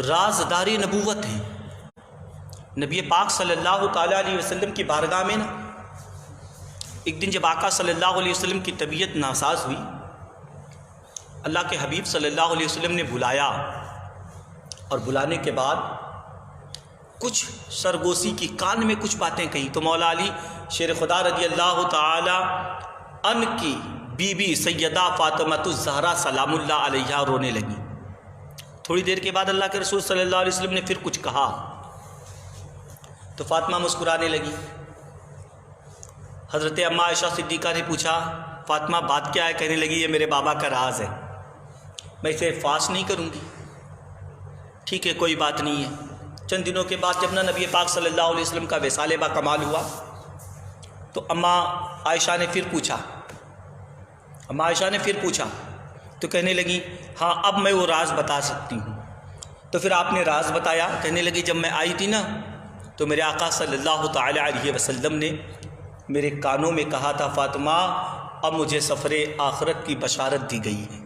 رازداری نبوت ہیں۔ نبی پاک صلی اللہ تعالیٰ علیہ وسلم کی بارگاہ میں نا ایک دن جب آقا صلی اللہ علیہ وسلم کی طبیعت ناساز ہوئی، اللہ کے حبیب صلی اللہ علیہ وسلم نے بلایا، اور بلانے کے بعد کچھ سرگوشی کی کان میں کچھ باتیں کہیں تو مولا علی شیر خدا رضی اللہ تعالی عنہ کی بی بی سیدہ فاطمہ الزہرا سلام اللہ علیہا رونے لگی۔ تھوڑی دیر کے بعد اللہ کے رسول صلی اللہ علیہ وسلم نے پھر کچھ کہا تو فاطمہ مسکرانے لگی۔ حضرت اماں عائشہ صدیقہ نے پوچھا فاطمہ بات کیا ہے؟ کہنے لگی یہ میرے بابا کا راز ہے، میں اسے فاش نہیں کروں گی۔ ٹھیک ہے کوئی بات نہیں ہے۔ چند دنوں کے بعد جب نبی پاک صلی اللہ علیہ وسلم کا وصال با کمال ہوا تو اماں عائشہ نے پھر پوچھا تو کہنے لگی ہاں اب میں وہ راز بتا سکتی ہوں۔ تو پھر آپ نے راز بتایا، کہنے لگی جب میں آئی تھی نا تو میرے آقا صلی اللہ تعالی علیہ وسلم نے میرے کانوں میں کہا تھا فاطمہ اب مجھے سفر آخرت کی بشارت دی گئی ہے۔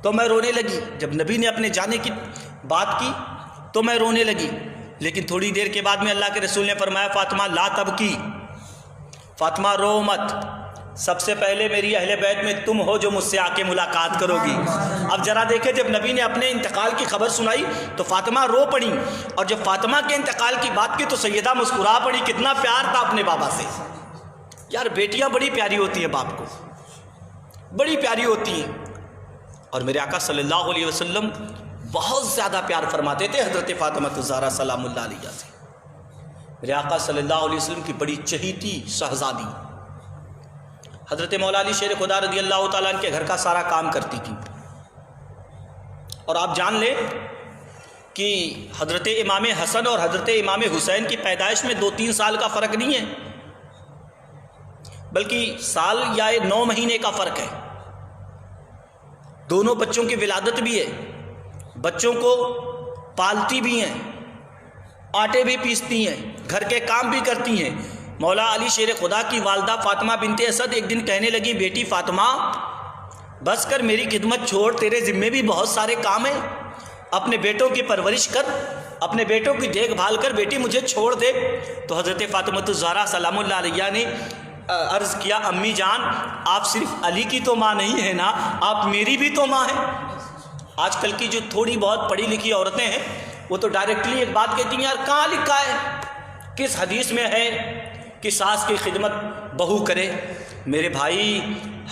تو میں رونے لگی، جب نبی نے اپنے جانے کی بات کی تو میں رونے لگی، لیکن تھوڑی دیر کے بعد میں اللہ کے رسول نے فرمایا فاطمہ لا تبکی، فاطمہ رو مت، سب سے پہلے میری اہل بیت میں تم ہو جو مجھ سے آ کے ملاقات کرو گی۔ اب ذرا دیکھیں جب نبی نے اپنے انتقال کی خبر سنائی تو فاطمہ رو پڑی، اور جب فاطمہ کے انتقال کی بات کی تو سیدہ مسکرا پڑی۔ کتنا پیار تھا اپنے بابا سے۔ یار بیٹیاں بڑی پیاری ہوتی ہیں، باپ کو بڑی پیاری ہوتی ہیں، اور میرے آقا صلی اللہ علیہ وسلم بہت زیادہ پیار فرماتے تھے حضرت فاطمہ الزہرا سلام اللہ علیہ سے۔ میرے آقا صلی اللہ علیہ وسلم کی بڑی چہیتی شہزادی حضرت مولا علی شیر خدا رضی اللہ تعالیٰ عنہ کے گھر کا سارا کام کرتی تھی۔ اور آپ جان لیں کہ حضرت امام حسن اور حضرت امام حسین کی پیدائش میں 2-3 سال کا فرق نہیں ہے، بلکہ سال یا 9 مہینے کا فرق ہے۔ دونوں بچوں کی ولادت بھی ہے، بچوں کو پالتی بھی ہیں، آٹے بھی پیستی ہیں، گھر کے کام بھی کرتی ہیں۔ مولا علی شیر خدا کی والدہ فاطمہ بنت اسد ایک دن کہنے لگی بیٹی فاطمہ بس کر، میری خدمت چھوڑ، تیرے ذمے بھی بہت سارے کام ہیں، اپنے بیٹوں کی پرورش کر، اپنے بیٹوں کی دیکھ بھال کر، بیٹی مجھے چھوڑ دے۔ تو حضرت فاطمہ الزہرا سلام اللہ علیہ نے عرض کیا امی جان آپ صرف علی کی تو ماں نہیں ہے نا، آپ میری بھی تو ماں ہیں۔ آج کل کی جو تھوڑی بہت پڑھی لکھی عورتیں ہیں وہ تو ڈائریکٹلی ایک بات کہتی ہیں یار کہاں لکھا ہے، کس حدیث میں ہے کہ ساس کی خدمت بہو کرے؟ میرے بھائی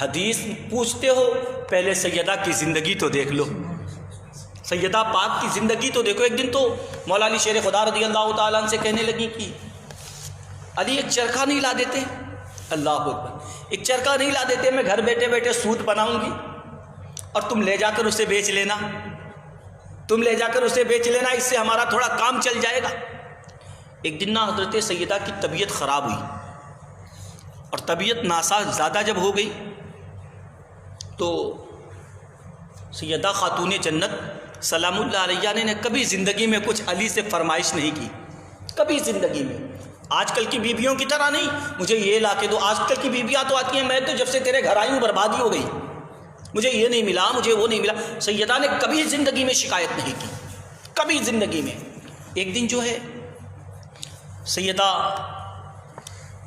حدیث پوچھتے ہو، پہلے سیدہ کی زندگی تو دیکھ لو، سیدہ پاک کی زندگی تو دیکھو۔ ایک دن تو مولا علی شیر خدا رضی اللہ تعالیٰ عنہ سے کہنے لگی کہ علی ایک چرخہ نہیں لا دیتے؟ اللہ اکبر، ایک چرخہ نہیں لا دیتے؟ میں گھر بیٹھے بیٹھے سوت بناؤں گی اور تم لے جا کر اسے بیچ لینا، تم لے جا کر اسے بیچ لینا، اس سے ہمارا تھوڑا کام چل جائے گا۔ ایک دن نا حضرت سیدہ کی طبیعت خراب ہوئی، اور طبیعت ناساز زیادہ جب ہو گئی تو سیدہ خاتون جنت سلام اللہ علیہ نے کبھی زندگی میں کچھ علی سے فرمائش نہیں کی، کبھی زندگی میں۔ آج کل کی بیویوں کی طرح نہیں مجھے یہ لا کے دو، آج کل کی بیویاں تو آتی ہیں میں تو جب سے تیرے گھر آئی ہوں بربادی ہو گئی، مجھے یہ نہیں ملا، مجھے وہ نہیں ملا۔ سیدہ نے کبھی زندگی میں شکایت نہیں کی، کبھی زندگی میں۔ ایک دن جو ہے سیدہ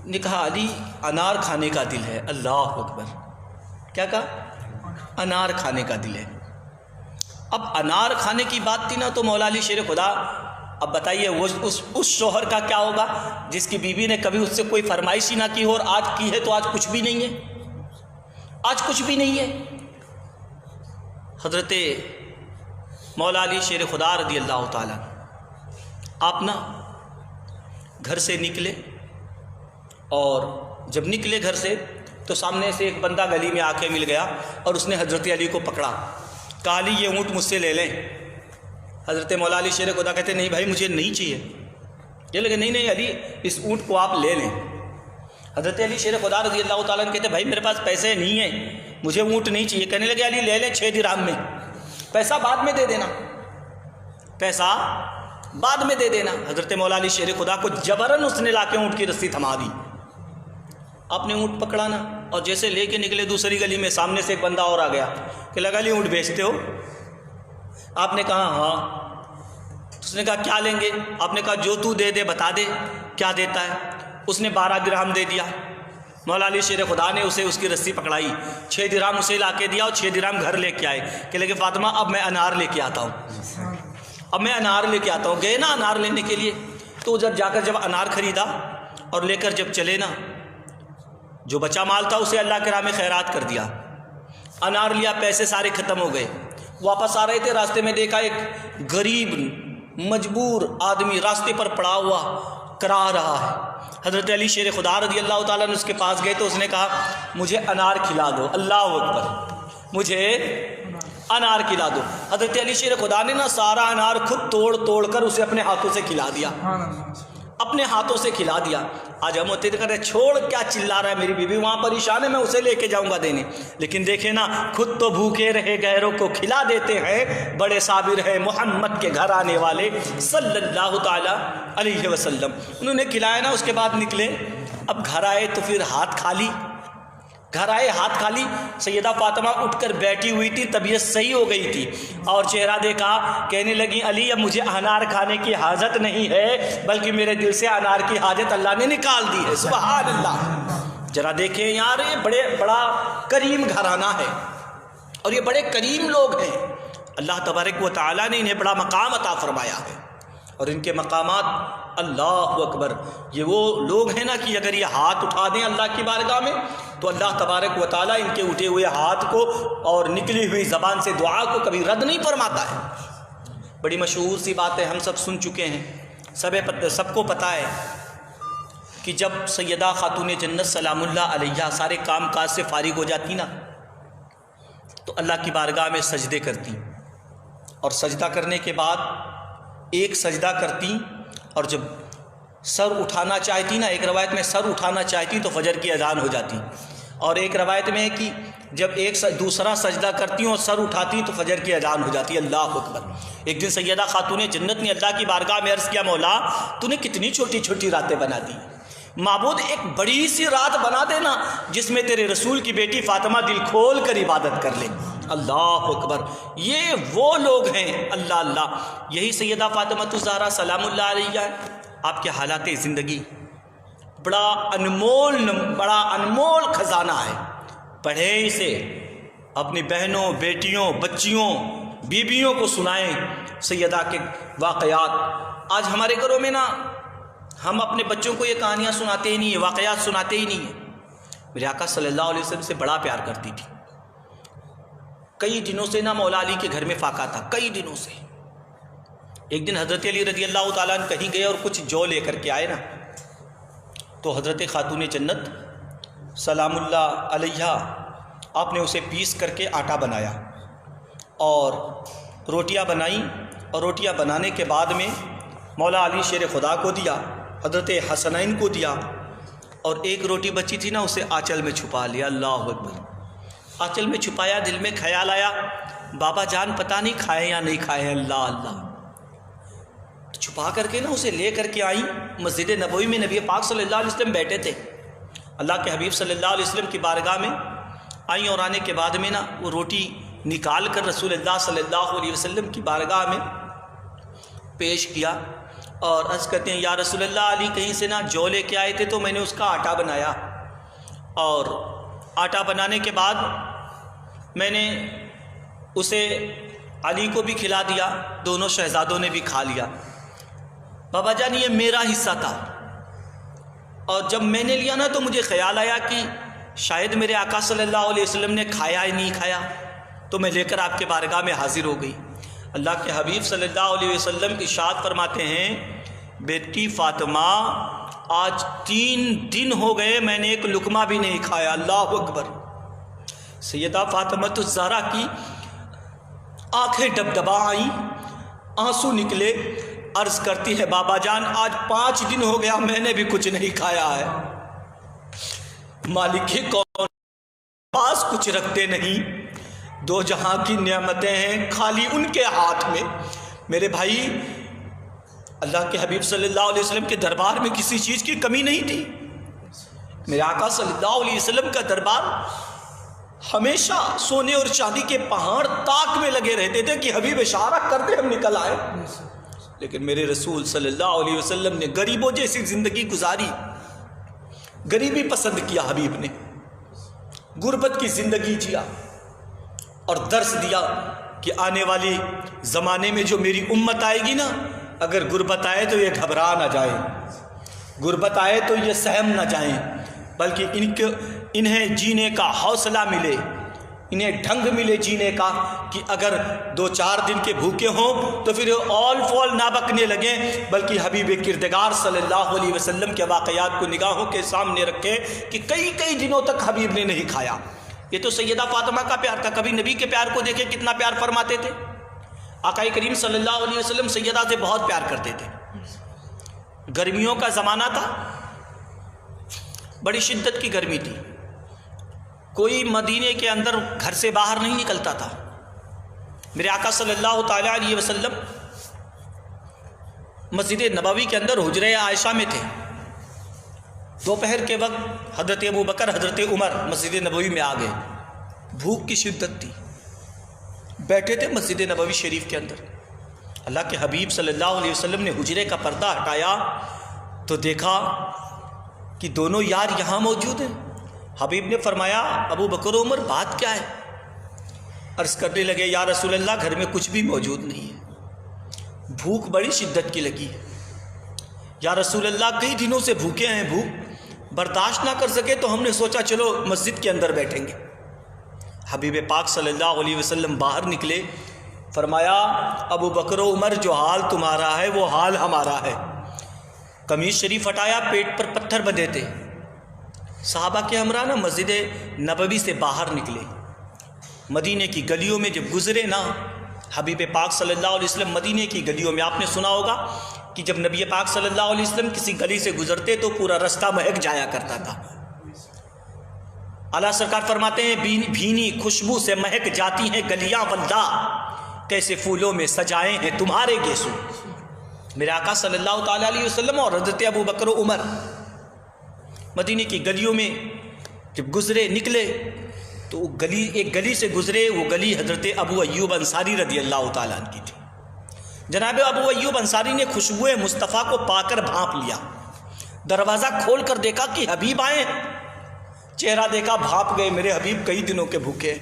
نے کہا علی انار کھانے کا دل ہے۔ اللہ اکبر، کیا کہا؟ انار کھانے کا دل ہے۔ اب انار کھانے کی بات تھی نا تو مولا علی شیر خدا، اب بتائیے اس شوہر کا کیا ہوگا جس کی بیوی نے کبھی اس سے کوئی فرمائش ہی نہ کی ہو اور آج کی ہے تو آج کچھ بھی نہیں ہے، آج کچھ بھی نہیں ہے۔ حضرت مولا علی شیر خدا رضی اللہ تعالیٰ آپ نا گھر سے نکلے، اور جب نکلے گھر سے تو سامنے سے ایک بندہ گلی میں آ کے مل گیا اور اس نے حضرت علی کو پکڑا، کہا علی یہ اونٹ مجھ سے لے لیں۔ حضرت مولا علی شیر خدا کہتے نہیں بھائی مجھے نہیں چاہیے، یہ لگے نہیں علی اس اونٹ کو آپ لے لیں۔ حضرت علی شیر خدا رضی اللہ تعالیٰ نے کہتے بھائی میرے پاس پیسے نہیں ہیں، مجھے اونٹ نہیں چاہیے۔ کہنے لگے علی لے لیں 6 درہم میں، پیسہ بعد میں دے دینا، پیسہ بعد میں دے دینا۔ حضرت مولا علی شیر خدا کو جبراً اس نے لا کے اونٹ کی رسی تھما دی۔ آپ نے اونٹ پکڑانا اور جیسے لے کے نکلے دوسری گلی میں سامنے سے ایک بندہ اور آ گیا کہ لگا علی اونٹ بیچتے ہو؟ آپ نے کہا ہاں۔ اس نے کہا کیا لیں گے؟ آپ نے کہا جو تو دے دے بتا دے کیا دیتا ہے۔ اس نے 12 درہم دے دیا۔ مولا علی شیر خدا نے اسے اس کی رسی پکڑائی، 6 درہم اسے لا کے دیا اور 6 درہم گھر لے کے آئے کہ لگے فاطمہ اب میں انار لے کے آتا ہوں، اب میں انار لے کے آتا ہوں۔ گئے نا انار لینے کے لیے، تو جب انار خریدا اور لے کر جب چلے نا، جو بچا مال تھا اسے اللہ کے راہ میں خیرات کر دیا، انار لیا، پیسے سارے ختم ہو گئے۔ واپس آ رہے تھے، راستے میں دیکھا ایک غریب مجبور آدمی راستے پر پڑا ہوا کرا رہا ہے۔ حضرت علی شیر خدا رضی اللہ تعالیٰ نے اس کے پاس گئے تو اس نے کہا مجھے انار کھلا دو۔ اللہ اکبر، مجھے انار کھلا دو۔ حضرت علی شیر خدا نے نا سارا انار خود توڑ کر اسے اپنے ہاتھوں سے کھلا دیا، اپنے ہاتھوں سے کھلا دیا۔ آج ہم ہوتے کہتے ہیں چھوڑ کیا چلا رہا ہے، میری بیوی وہاں پریشان ہے میں اسے لے کے جاؤں گا دینے، لیکن دیکھیں نا خود تو بھوکے رہے غیروں کو کھلا دیتے ہیں، بڑے صابر ہیں محمد کے گھر آنے والے صلی اللہ تعالی علیہ وسلم۔ انہوں نے کھلایا نا، اس کے بعد نکلے، اب گھر آئے تو پھر ہاتھ خالی، گھر آئے ہاتھ خالی۔ سیدہ فاطمہ اٹھ کر بیٹھی ہوئی تھی، طبیعت صحیح ہو گئی تھی اور چہرہ دیکھا، کہنے لگی علی اب مجھے انار کھانے کی حاجت نہیں ہے بلکہ میرے دل سے انار کی حاجت اللہ نے نکال دی ہے۔ سبحان اللہ۔ ذرا دیکھیں یار، یہ بڑا کریم گھرانہ ہے اور یہ بڑے کریم لوگ ہیں، اللہ تبارک و تعالیٰ نے انہیں بڑا مقام عطا فرمایا ہے، اور ان کے مقامات اللہ اکبر، یہ وہ لوگ ہیں نا کہ اگر یہ ہاتھ اٹھا دیں اللہ کی بارگاہ میں تو اللہ تبارک و تعالیٰ ان کے اٹھے ہوئے ہاتھ کو اور نکلی ہوئی زبان سے دعا کو کبھی رد نہیں فرماتا ہے۔ بڑی مشہور سی بات ہے، ہم سب سن چکے ہیں، سب کو پتہ ہے کہ جب سیدہ خاتون جنت سلام اللہ علیہ سارے کام کاج سے فارغ ہو جاتی نا تو اللہ کی بارگاہ میں سجدے کرتی، اور سجدہ کرنے کے بعد ایک سجدہ کرتی، اور جب سر اٹھانا چاہتی نا، ایک روایت میں سر اٹھانا چاہتی تو فجر کی اذان ہو جاتی، اور ایک روایت میں ہے کہ جب دوسرا سجدہ کرتی اور سر اٹھاتی تو فجر کی اذان ہو جاتی۔ اللہ اکبر۔ ایک دن سیدہ خاتون جنت نے اللہ کی بارگاہ میں عرض کیا مولا تو نے کتنی چھوٹی چھوٹی راتیں بنا دی، معبود ایک بڑی سی رات بنا دینا جس میں تیرے رسول کی بیٹی فاطمہ دل کھول کر عبادت کر لے۔ اللہ اکبر، یہ وہ لوگ ہیں۔ اللہ اللہ، یہی سیدہ فاطمہ الزہرا سلام اللہ علیہ، آپ کے حالات زندگی بڑا انمول خزانہ ہے، پڑھیں اسے، اپنی بہنوں بیٹیوں بچیوں بیویوں کو سنائیں سیدہ کے واقعات۔ آج ہمارے گھروں میں نا ہم اپنے بچوں کو یہ کہانیاں سناتے ہی نہیں ہیں، واقعات سناتے ہی نہیں ہیں۔ میرے آقا صلی اللہ علیہ وسلم سے بڑا پیار کرتی تھی، کئی دنوں سے نا مولا علی کے گھر میں فاقہ تھا، کئی دنوں سے۔ ایک دن حضرت علی رضی اللہ تعالیٰ عنہ کہیں گئے اور کچھ جو لے کر کے آئے نا، تو حضرت خاتون جنت سلام اللہ علیہ آپ نے اسے پیس کر کے آٹا بنایا اور روٹیاں بنائیں، اور روٹیاں بنانے کے بعد میں مولا علی شیر خدا کو دیا، حضرت حسنین کو دیا، اور ایک روٹی بچی تھی نا اسے آنچل میں چھپا لیا۔ اللہ اکبر، آنچل میں چھپایا، دل میں خیال آیا بابا جان پتہ نہیں کھائے یا نہیں کھائے ہیں، اللہ اللہ۔ چھپا کر کے نا اسے لے کر کے آئیں مسجد نبوی میں، نبی پاک صلی اللہ علیہ وسلم بیٹھے تھے، اللہ کے حبیب صلی اللہ علیہ وسلم کی بارگاہ میں آئیں، اور آنے کے بعد میں نا وہ روٹی نکال کر رسول اللہ صلی اللہ علیہ وسلم کی بارگاہ میں پیش کیا، اور عرض کرتے ہیں یا رسول اللہ، علی کہیں سے نا جو لے کے آئے تھے تو میں نے اس کا آٹا بنایا، اور آٹا بنانے کے بعد میں نے اسے علی کو بھی کھلا دیا، دونوں شہزادوں نے بھی کھا لیا۔ بابا جان یہ میرا حصہ تھا، اور جب میں نے لیا نا تو مجھے خیال آیا کہ شاید میرے آقا صلی اللہ علیہ وسلم نے کھایا ہی نہیں کھایا، تو میں لے کر آپ کے بارگاہ میں حاضر ہو گئی۔ اللہ کے حبیب صلی اللہ علیہ وسلم ارشاد فرماتے ہیں، بیٹی فاطمہ آج 3 دن ہو گئے میں نے ایک لقمہ بھی نہیں کھایا، اللہ اکبر۔ سیدہ فاطمہ الزہرا کی آنکھیں ڈبڈبا آئیں، آنسو نکلے، عرض کرتی ہے بابا جان آج 5 دن ہو گیا میں نے بھی کچھ نہیں کھایا ہے۔ مالک کون پاس کچھ رکھتے نہیں، 2 جہاں کی نعمتیں ہیں خالی ان کے ہاتھ میں۔ میرے بھائی اللہ کے حبیب صلی اللہ علیہ وسلم کے دربار میں کسی چیز کی کمی نہیں تھی۔ میرے آقا صلی اللہ علیہ وسلم کا دربار ہمیشہ سونے اور چاندی کے پہاڑ طاق میں لگے رہتے تھے کہ حبیب اشارہ کرتے ہم نکل آئے، لیکن میرے رسول صلی اللہ علیہ وسلم نے غریبوں جیسی زندگی گزاری، غریبی پسند کیا، حبیب نے غربت کی زندگی جیا، اور درس دیا کہ آنے والی زمانے میں جو میری امت آئے گی نا، اگر غربت آئے تو یہ گھبرا نہ جائیں، غربت آئے تو یہ سہم نہ جائیں، بلکہ انہیں جینے کا حوصلہ ملے، انہیں ڈھنگ ملے جینے کا، کہ اگر 2-4 دن کے بھوکے ہوں تو پھر اول فول نہ بکنے لگیں، بلکہ حبیب کردگار صلی اللہ علیہ وسلم کے واقعات کو نگاہوں کے سامنے رکھیں کہ کئی دنوں تک حبیب نے نہیں کھایا۔ یہ تو سیدہ فاطمہ کا پیار تھا۔ کبھی نبی کے پیار کو دیکھیں کتنا پیار فرماتے تھے۔ آقا کریم صلی اللہ علیہ وسلم سیدہ سے بہت پیار کرتے تھے۔ گرمیوں کا زمانہ تھا، بڑی شدت کی گرمی تھی، کوئی مدینے کے اندر گھر سے باہر نہیں نکلتا تھا۔ میرے آقا صلی اللہ تعالی علیہ وسلم مسجد نبوی کے اندر حجرہ عائشہ میں تھے۔ دوپہر کے وقت حضرت ابو بکر حضرت عمر مسجد نبوی میں آ گئے، بھوک کی شدت تھی، بیٹھے تھے مسجد نبوی شریف کے اندر۔ اللہ کے حبیب صلی اللہ علیہ وسلم نے حجرے کا پردہ ہٹایا تو دیکھا کہ دونوں یار یہاں موجود ہیں۔ حبیب نے فرمایا ابو بکر و عمر بات کیا ہے؟ عرض کرنے لگے یا رسول اللہ گھر میں کچھ بھی موجود نہیں ہے، بھوک بڑی شدت کی لگی ہے، یا رسول اللہ کئی دنوں سے بھوکے ہیں، بھوک برداشت نہ کر سکے تو ہم نے سوچا چلو مسجد کے اندر بیٹھیں گے۔ حبیب پاک صلی اللہ علیہ وسلم باہر نکلے، فرمایا ابو بکر و عمر جو حال تمہارا ہے وہ حال ہمارا ہے۔ قمیص شریف ہٹایا، پیٹ پر پتھر بندھے تھے، صحابہ کے ہمراہ نا مسجد نبوی سے باہر نکلے، مدینے کی گلیوں میں جب گزرے نا، حبیب پاک صلی اللہ علیہ وسلم مدینے کی گلیوں میں، آپ نے سنا ہوگا کہ جب نبی پاک صلی اللہ علیہ وسلم کسی گلی سے گزرتے تو پورا رستہ مہک جایا کرتا تھا۔ اعلیٰ سرکار فرماتے ہیں بھینی خوشبو سے مہک جاتی ہیں گلیاں واللہ، کیسے پھولوں میں سجائے ہیں تمہارے گیسو۔ میرے آقا صلی اللہ تعالیٰ علیہ وسلم اور حضرت ابو بکر و عمر مدینے کی گلیوں میں جب گزرے نکلے تو ایک گلی سے گزرے، وہ گلی حضرت ابو ایوب انصاری رضی اللہ تعالیٰ عنہ کی تھی۔ جناب ابو ایوب انصاری نے خوشبو مصطفیٰ کو پا کر بھانپ لیا، دروازہ کھول کر دیکھا کہ حبیب آئے، چہرہ دیکھا بھانپ گئے، میرے حبیب کئی دنوں کے بھوکے،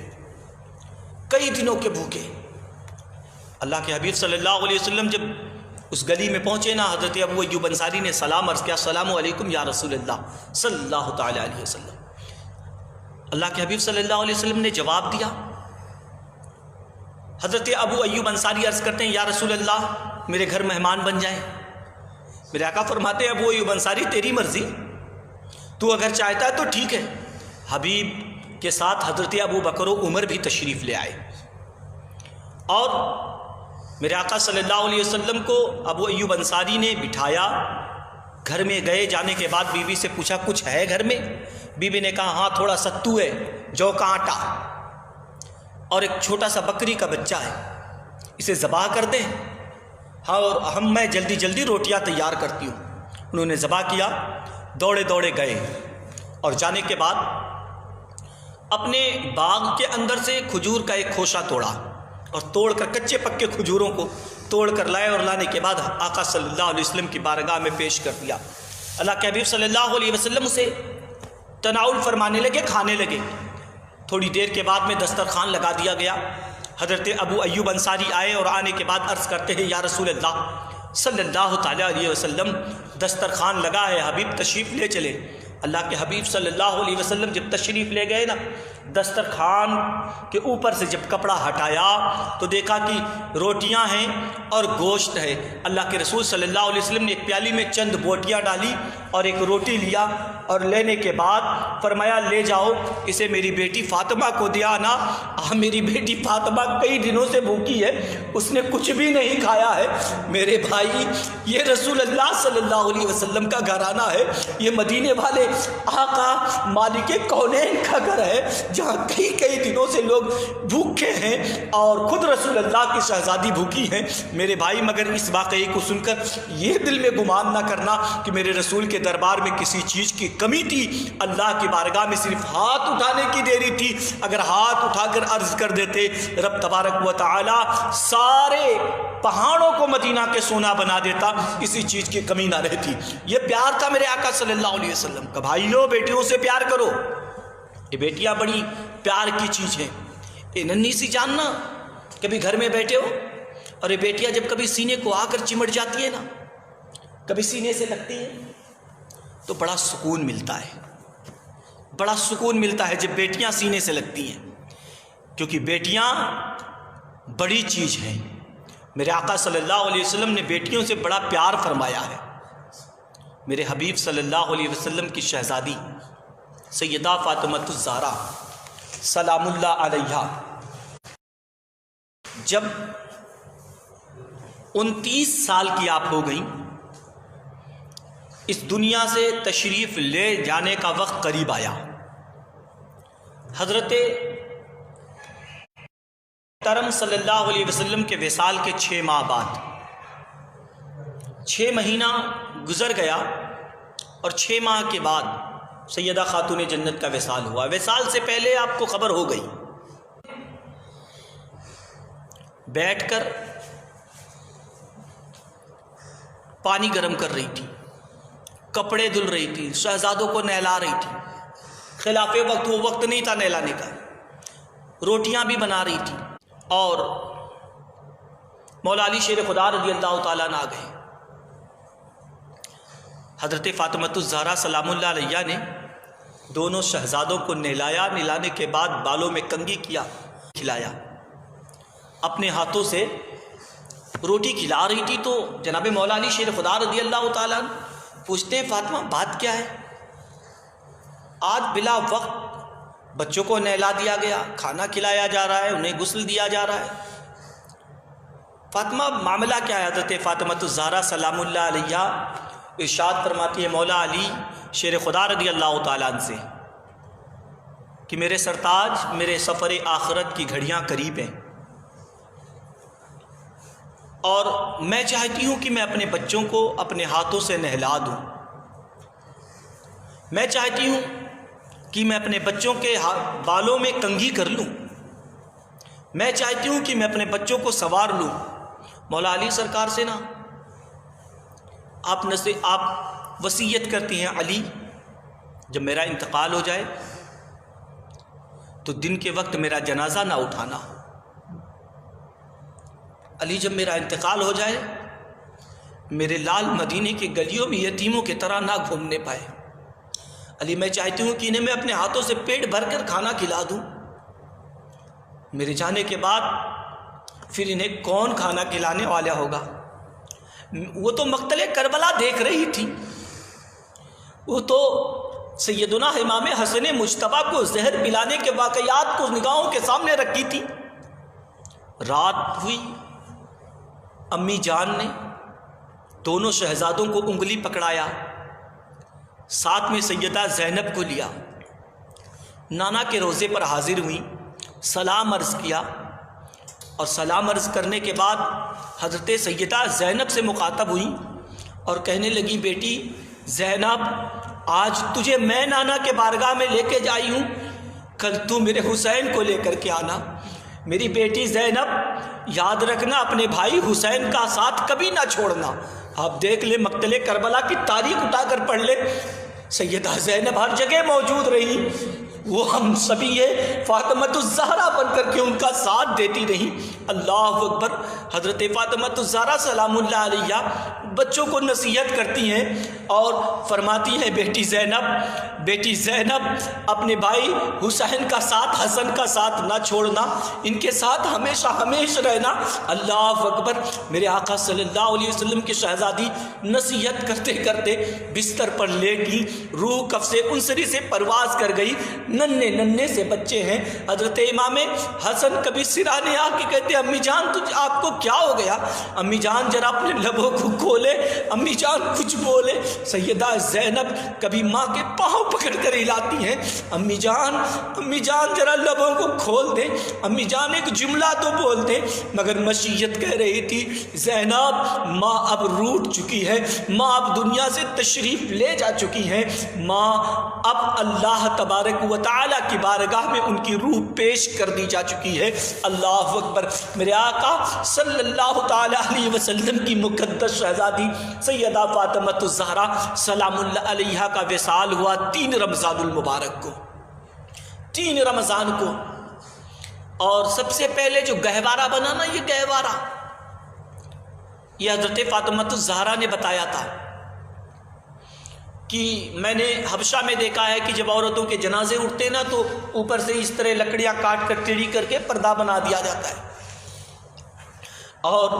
کئی دنوں کے بھوکے۔ اللہ کے حبیب صلی اللہ علیہ وسلم جب اس گلی میں پہنچے نا، حضرت ابو ایوب انصاری نے سلام عرض کیا، السلام علیکم یا رسول اللہ صلی اللہ تعالی علیہ وسلم۔ اللہ کے حبیب صلی اللہ علیہ وسلم نے جواب دیا۔ حضرت ابو ایوب انصاری عرض کرتے ہیں یا رسول اللہ میرے گھر مہمان بن جائیں۔ میرے آقا فرماتے ہیں ابو ایوب انصاری تیری مرضی، تو اگر چاہتا ہے تو ٹھیک ہے۔ حبیب کے ساتھ حضرت ابو بکر و عمر بھی تشریف لے آئے، اور میرے آقا صلی اللہ علیہ وسلم کو ابو ایوب انصاری نے بٹھایا، گھر میں گئے، جانے کے بعد بیوی سے پوچھا کچھ ہے گھر میں؟ بیوی نے کہا ہاں تھوڑا ستو ہے، جو کا آٹا۔ اور ایک چھوٹا سا بکری کا بچہ ہے، اسے ذبح کر دیں، ہاں اور میں جلدی جلدی روٹیاں تیار کرتی ہوں۔ انہوں نے ذبح کیا، دوڑے دوڑے گئے، اور جانے کے بعد اپنے باغ کے اندر سے کھجور کا ایک خوشہ توڑا، اور توڑ کر کچے پکے کھجوروں کو توڑ کر لائے، اور لانے کے بعد آقا صلی اللہ علیہ وسلم کی بارگاہ میں پیش کر دیا۔ اللہ کے حبیب صلی اللہ علیہ وسلم اسے تناول فرمانے لگے، کھانے لگے۔ تھوڑی دیر کے بعد میں دسترخوان لگا دیا گیا۔ حضرت ابو ایوب انصاری آئے اور آنے کے بعد عرض کرتے ہیں، یا رسول اللہ صلی اللہ تعالیٰ علیہ وسلم، دسترخوان لگا ہے، حبیب تشریف لے چلے۔ اللہ کے حبیب صلی اللہ علیہ وسلم جب تشریف لے گئے نا، دسترخوان کے اوپر سے جب کپڑا ہٹایا تو دیکھا کہ روٹیاں ہیں اور گوشت ہے۔ اللہ کے رسول صلی اللہ علیہ وسلم نے ایک پیالی میں چند بوٹیاں ڈالی اور ایک روٹی لیا، اور لینے کے بعد فرمایا، لے جاؤ، اسے میری بیٹی فاطمہ کو دیا نا۔ میری بیٹی فاطمہ کئی دنوں سے بھوکی ہے، اس نے کچھ بھی نہیں کھایا ہے۔ میرے بھائی، یہ رسول اللہ صلی اللہ علیہ وسلم کا گھرانہ ہے، یہ مدینے والے آقا مالک کونین کا گھر ہے، جہاں کئی دنوں سے لوگ بھوکے ہیں، اور خود رسول اللہ کی شہزادی بھوکی ہیں۔ میرے بھائی، مگر اس واقعے کو سن کر یہ دل میں گمان نہ کرنا کہ میرے رسول کے دربار میں کسی چیز کی کمی تھی۔ اللہ کی بارگاہ میں صرف ہاتھ اٹھانے کی دیری تھی۔ اگر ہاتھ اٹھا کر عرض کر دیتے، رب تبارک و تعالی سارے پہاڑوں کو مدینہ کے سونا بنا دیتا، کسی چیز کی کمی نہ رہتی۔ یہ پیار تھا میرے آقا صلی اللہ علیہ وسلم کا۔ بھائیو، بیٹیوں سے پیار کرو، یہ بیٹیاں بڑی پیار کی چیز ہیں۔ یہ ننھی سی جاننا، کبھی گھر میں بیٹھے ہو اور یہ بیٹیاں جب کبھی سینے کو آ کر چمٹ جاتی ہے نا، کبھی سینے سے لگتی ہے، تو بڑا سکون ملتا ہے، بڑا سکون ملتا ہے جب بیٹیاں سینے سے لگتی ہیں، کیونکہ بیٹیاں بڑی چیز ہیں۔ میرے آقا صلی اللہ علیہ وسلم نے بیٹیوں سے بڑا پیار فرمایا ہے۔ میرے حبیب صلی اللہ علیہ وسلم کی شہزادی سیدہ فاطمہ الزہرا سلام اللہ علیہا جب 29 سال کی آپ ہو گئیں، اس دنیا سے تشریف لے جانے کا وقت قریب آیا۔ حضرت محترم صلی اللہ علیہ وسلم کے وصال کے 6 ماہ بعد 6 مہینہ گزر گیا، اور 6 ماہ کے بعد سیدہ خاتون جنت کا وصال ہوا۔ وصال سے پہلے آپ کو خبر ہو گئی، بیٹھ کر پانی گرم کر رہی تھی، کپڑے دھل رہی تھی، شہزادوں کو نہلا رہی تھی۔ خلاف وقت، وہ وقت نہیں تھا نہلانے کا، روٹیاں بھی بنا رہی تھی، اور مولا علی شیر خدا رضی اللہ تعالیٰ عنہ آ گئے۔ حضرت فاطمہ الزہرا سلام اللہ علیہ نے دونوں شہزادوں کو نہلایا، نہلانے کے بعد بالوں میں کنگھی کیا، کھلایا، اپنے ہاتھوں سے روٹی کھلا رہی تھی۔ تو جناب مولا علی شیر خدا رضی اللہ تعالیٰ پوچھتے ہیں، فاطمہ بات کیا ہے؟ آج بلا وقت بچوں کو نہلا دیا گیا، کھانا کھلایا جا رہا ہے، انہیں غسل دیا جا رہا ہے، فاطمہ معاملہ کیا ہے؟ حضرت فاطمہ الزہرا سلام اللہ علیہ ارشاد فرماتی ہے مولا علی شیر خدا رضی اللہ تعالیٰ عنہ سے کہ میرے سرتاج، میرے سفر آخرت کی گھڑیاں قریب ہیں، اور میں چاہتی ہوں کہ میں اپنے بچوں کو اپنے ہاتھوں سے نہلا دوں۔ میں چاہتی ہوں کہ میں اپنے بچوں کے بالوں میں کنگھی کر لوں، میں چاہتی ہوں کہ میں اپنے بچوں کو سنوار لوں۔ مولا علی سرکار سے نا آپ وصیت کرتی ہیں، علی جب میرا انتقال ہو جائے تو دن کے وقت میرا جنازہ نہ اٹھانا۔ علی جب میرا انتقال ہو جائے، میرے لال مدینے کی گلیوں میں یتیموں کی طرح نہ گھومنے پائے۔ علی میں چاہتی ہوں کہ انہیں میں اپنے ہاتھوں سے پیٹ بھر کر کھانا کھلا دوں۔ میرے جانے کے بعد پھر انہیں کون کھانا کھلانے والا ہوگا؟ وہ تو مقتل کربلا دیکھ رہی تھی، وہ تو سیدنا امام حسن مجتبیٰ کو زہر پلانے کے واقعات کو نگاہوں کے سامنے رکھی تھی۔ رات ہوئی، امی جان نے دونوں شہزادوں کو انگلی پکڑایا، ساتھ میں سیدہ زینب کو لیا، نانا کے روضے پر حاضر ہوئیں، سلام عرض کیا، اور سلام عرض کرنے کے بعد حضرت سیدہ زینب سے مخاطب ہوئی اور کہنے لگی بیٹی زینب آج تجھے میں نانا کے بارگاہ میں لے کے جائی ہوں، کل تو میرے حسین کو لے کر کے آنا۔ میری بیٹی زینب یاد رکھنا اپنے بھائی حسین کا ساتھ کبھی نہ چھوڑنا۔ آپ دیکھ لیں مقتل کربلا کی تاریخ اٹھا کر پڑھ لیں، سیدہ زینب ہر جگہ موجود رہی، وہ ہم سبھی یہ فاطمۃ الزہرا بن کر کے ان کا ساتھ دیتی رہی۔ اللہ اکبر۔ حضرت فاطمۃ الزہرا سلام اللہ علیہ بچوں کو نصیحت کرتی ہیں اور فرماتی ہیں بیٹی زینب اپنے بھائی حسین کا ساتھ، حسن کا ساتھ نہ چھوڑنا، ان کے ساتھ ہمیشہ ہمیشہ رہنا۔ اللہ اکبر۔ میرے آقا صلی اللہ علیہ وسلم کی شہزادی نصیحت کرتے کرتے بستر پر لیٹی، روح قفس انصری سے پرواز کر گئی۔ ننھے سے بچے ہیں، حضرت امام حسن کبھی سرانے آ کے کہتے امی جان آپ کو کیا ہو گیا؟ امی جان ذرا اپنے لبوں کو کھولے، امی جان کچھ بولے۔ سیدہ زینب کبھی ماں کے پاؤں پکڑ کر ہلاتی ہیں، امی جان ذرا لبوں کو کھول دیں، امی جان ایک جملہ تو بول دیں۔ مگر مشیت کہہ رہی تھی زینب ماں اب روٹ چکی ہے، ماں اب دنیا سے تشریف لے جا چکی ہے، ماں اب اللہ تبارک و تعالیٰ کی بارگاہ میں ان کی روح پیش کر دی جا چکی ہے۔ اللہ اکبر۔ میرے آقا صلی اللہ تعالیٰ علیہ وسلم کی مقدس شہزادی سیدہ فاطمۃ الزہرا سلام اللہ علیہ کا وصال ہوا 3 رمضان المبارک کو، 3 رمضان کو۔ اور سب سے پہلے جو گہوارہ بنا نا، یہ گہوارہ یہ حضرت فاطمۃ الزہرا نے بتایا تھا کہ میں نے حبشہ میں دیکھا ہے کہ جب عورتوں کے جنازے اٹھتے نا تو اوپر سے اس طرح لکڑیاں کاٹ کر ٹیڑھی کر کے پردہ بنا دیا جاتا ہے، اور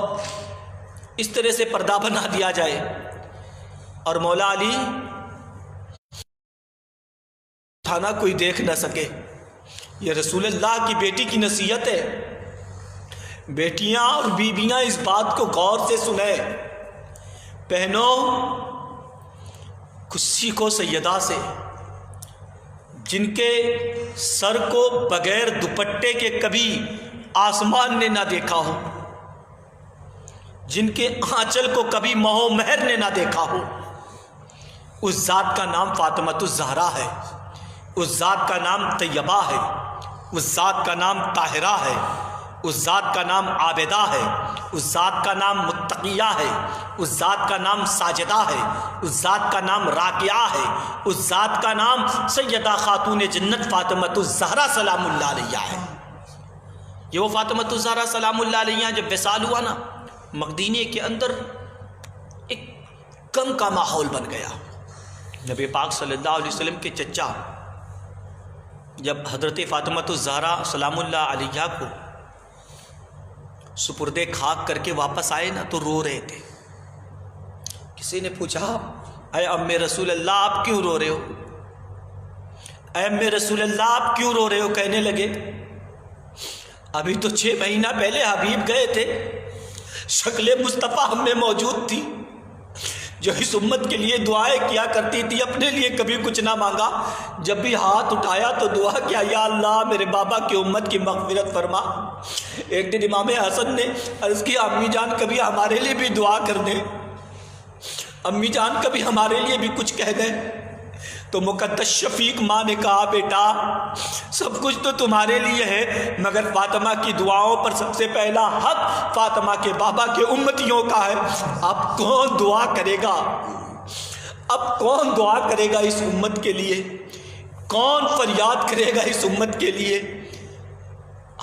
اس طرح سے پردہ بنا دیا جائے اور مولا علی تھانا کوئی دیکھ نہ سکے۔ یہ رسول اللہ کی بیٹی کی نصیحت ہے۔ بیٹیاں اور بیویاں اس بات کو غور سے سنیں، پہنو کچھ سیکھو سیدہ سے، جن کے سر کو بغیر دوپٹے کے کبھی آسمان نے نہ دیکھا ہو، جن کے آنچل کو کبھی ماہ و مہر نے نہ دیکھا ہو۔ اس ذات کا نام فاطمۃ الزہرا ہے، اس ذات کا نام طیبہ ہے، اس ذات کا نام طاہرہ ہے، اس ذات کا نام عابدہ ہے، اس ذات کا نام متقیہ ہے، اس ذات کا نام ساجدہ ہے، اس ذات کا نام راکعہ ہے، اس ذات کا نام سیدہ خاتون جنت فاطمۃ الزہرا سلام اللہ علیہ ہے۔ یہ وہ فاطمۃ الزہرا سلام اللہ علیہ جب وصال ہوا نا، مدینے کے اندر ایک غم کا ماحول بن گیا۔ نبی پاک صلی اللہ علیہ وسلم کے چچا جب حضرت فاطمۃ الزہرا سلام اللہ علیہ کو سپرد خاک کر کے واپس آئے نا تو رو رہے تھے۔ کسی نے پوچھا اے ام رسول اللہ آپ کیوں رو رہے ہو؟ اے ام رسول اللہ آپ کیوں رو رہے ہو؟ کہنے لگے ابھی تو 6 مہینہ پہلے حبیب گئے تھے، شکل مصطفیٰ ہم میں موجود تھی، جو اس امت کے لیے دعائیں کیا کرتی تھی، اپنے لیے کبھی کچھ نہ مانگا، جب بھی ہاتھ اٹھایا تو دعا کیا یا اللہ میرے بابا کی امت کی مغفرت فرما۔ ایک دن امام حسن نے عرض کیا امی جان کبھی ہمارے لیے بھی دعا کر دیں، امی جان کبھی ہمارے لیے بھی کچھ کہہ دیں۔ تو مقدس شفیق ماں نے کہا بیٹا سب کچھ تو تمہارے لیے ہے، مگر فاطمہ کی دعاؤں پر سب سے پہلا حق فاطمہ کے بابا کے امتیوں کا ہے۔ اب کون دعا کرے گا؟ اب کون دعا کرے گا اس امت کے لیے؟ کون فریاد کرے گا اس امت کے لیے؟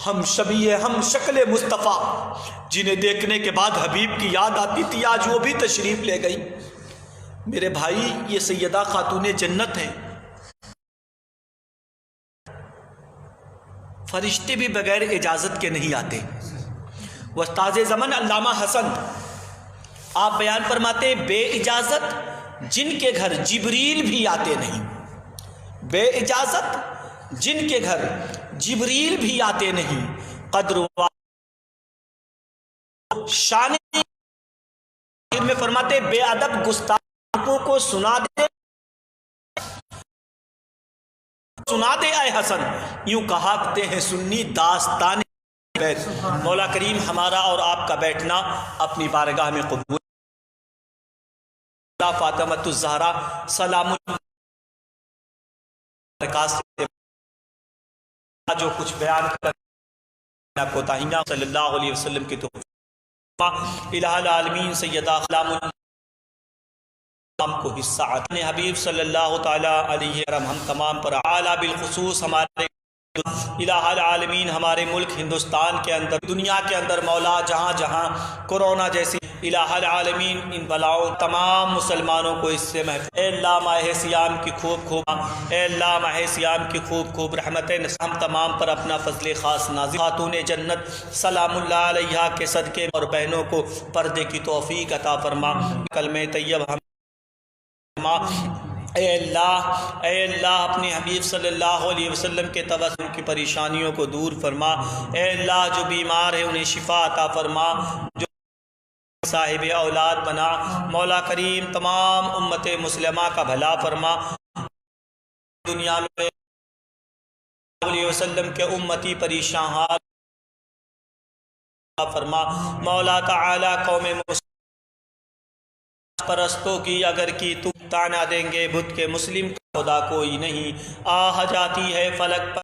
ہم شبیہ، ہم شکل مصطفیٰ جنہیں دیکھنے کے بعد حبیب کی یاد آتی تھی، آج وہ بھی تشریف لے گئی۔ میرے بھائی یہ سیدہ خاتون جنت ہیں، فرشتے بھی بغیر اجازت کے نہیں آتے۔ استاد زمن علامہ حسن آپ بیان فرماتے بے اجازت جن کے گھر جبریل بھی آتے نہیں، بے اجازت جن کے گھر جبریل بھی آتے نہیں، قدر شان میں فرماتے بے ادب گستاخوں کو سنا دے سنا دے اے حسن، یوں کہتے ہیں سنی داستان بیت۔ مولا کریم ہمارا اور آپ کا بیٹھنا اپنی بارگاہ میں قبول۔ فاطمۃ الزہرا سلام جو کچھ بیان کرنا کوتاہیاں صلی اللہ علیہ وسلم کی تو الہ العالمین سیدہ خلام کو حصہ عطا حبیب صلی اللہ تعالی علیہ وسلم ہم تمام پر اعلیٰ بالخصوص ہمارے الہ العالمین ہمارے ملک ہندوستان کے اندر، دنیا کے اندر مولا جہاں جہاں کورونا جیسی الہ العالمین ان بلاؤں تمام مسلمانوں کو اس سے محفوظ۔ اے اللہ ماہ سیام کی اے اللہ ماہ سیام کی خوب رحمتیں ہم تمام پر اپنا فضل خاص نازل۔ خاتون جنت سلام اللہ علیہ کے صدقے اور بہنوں کو پردے کی توفیق عطا فرما۔ کلمہ طیب ہم اے اللہ اپنے حبیب صلی اللہ علیہ وسلم کے توسل کی پریشانیوں کو دور فرما۔ اے اللہ جو بیمار ہے انہیں شفا عطا فرما، جو صاحب اولاد بنا مولا کریم تمام امت مسلمہ کا بھلا فرما۔ دنیا میں علیہ وسلم کے امتی پریشان حال فرما۔ مولا تعالی قوم پرستوں کی اگر کی تو تانا دیں گے بت کے مسلم کا خدا کوئی نہیں، آہ جاتی ہے فلک پر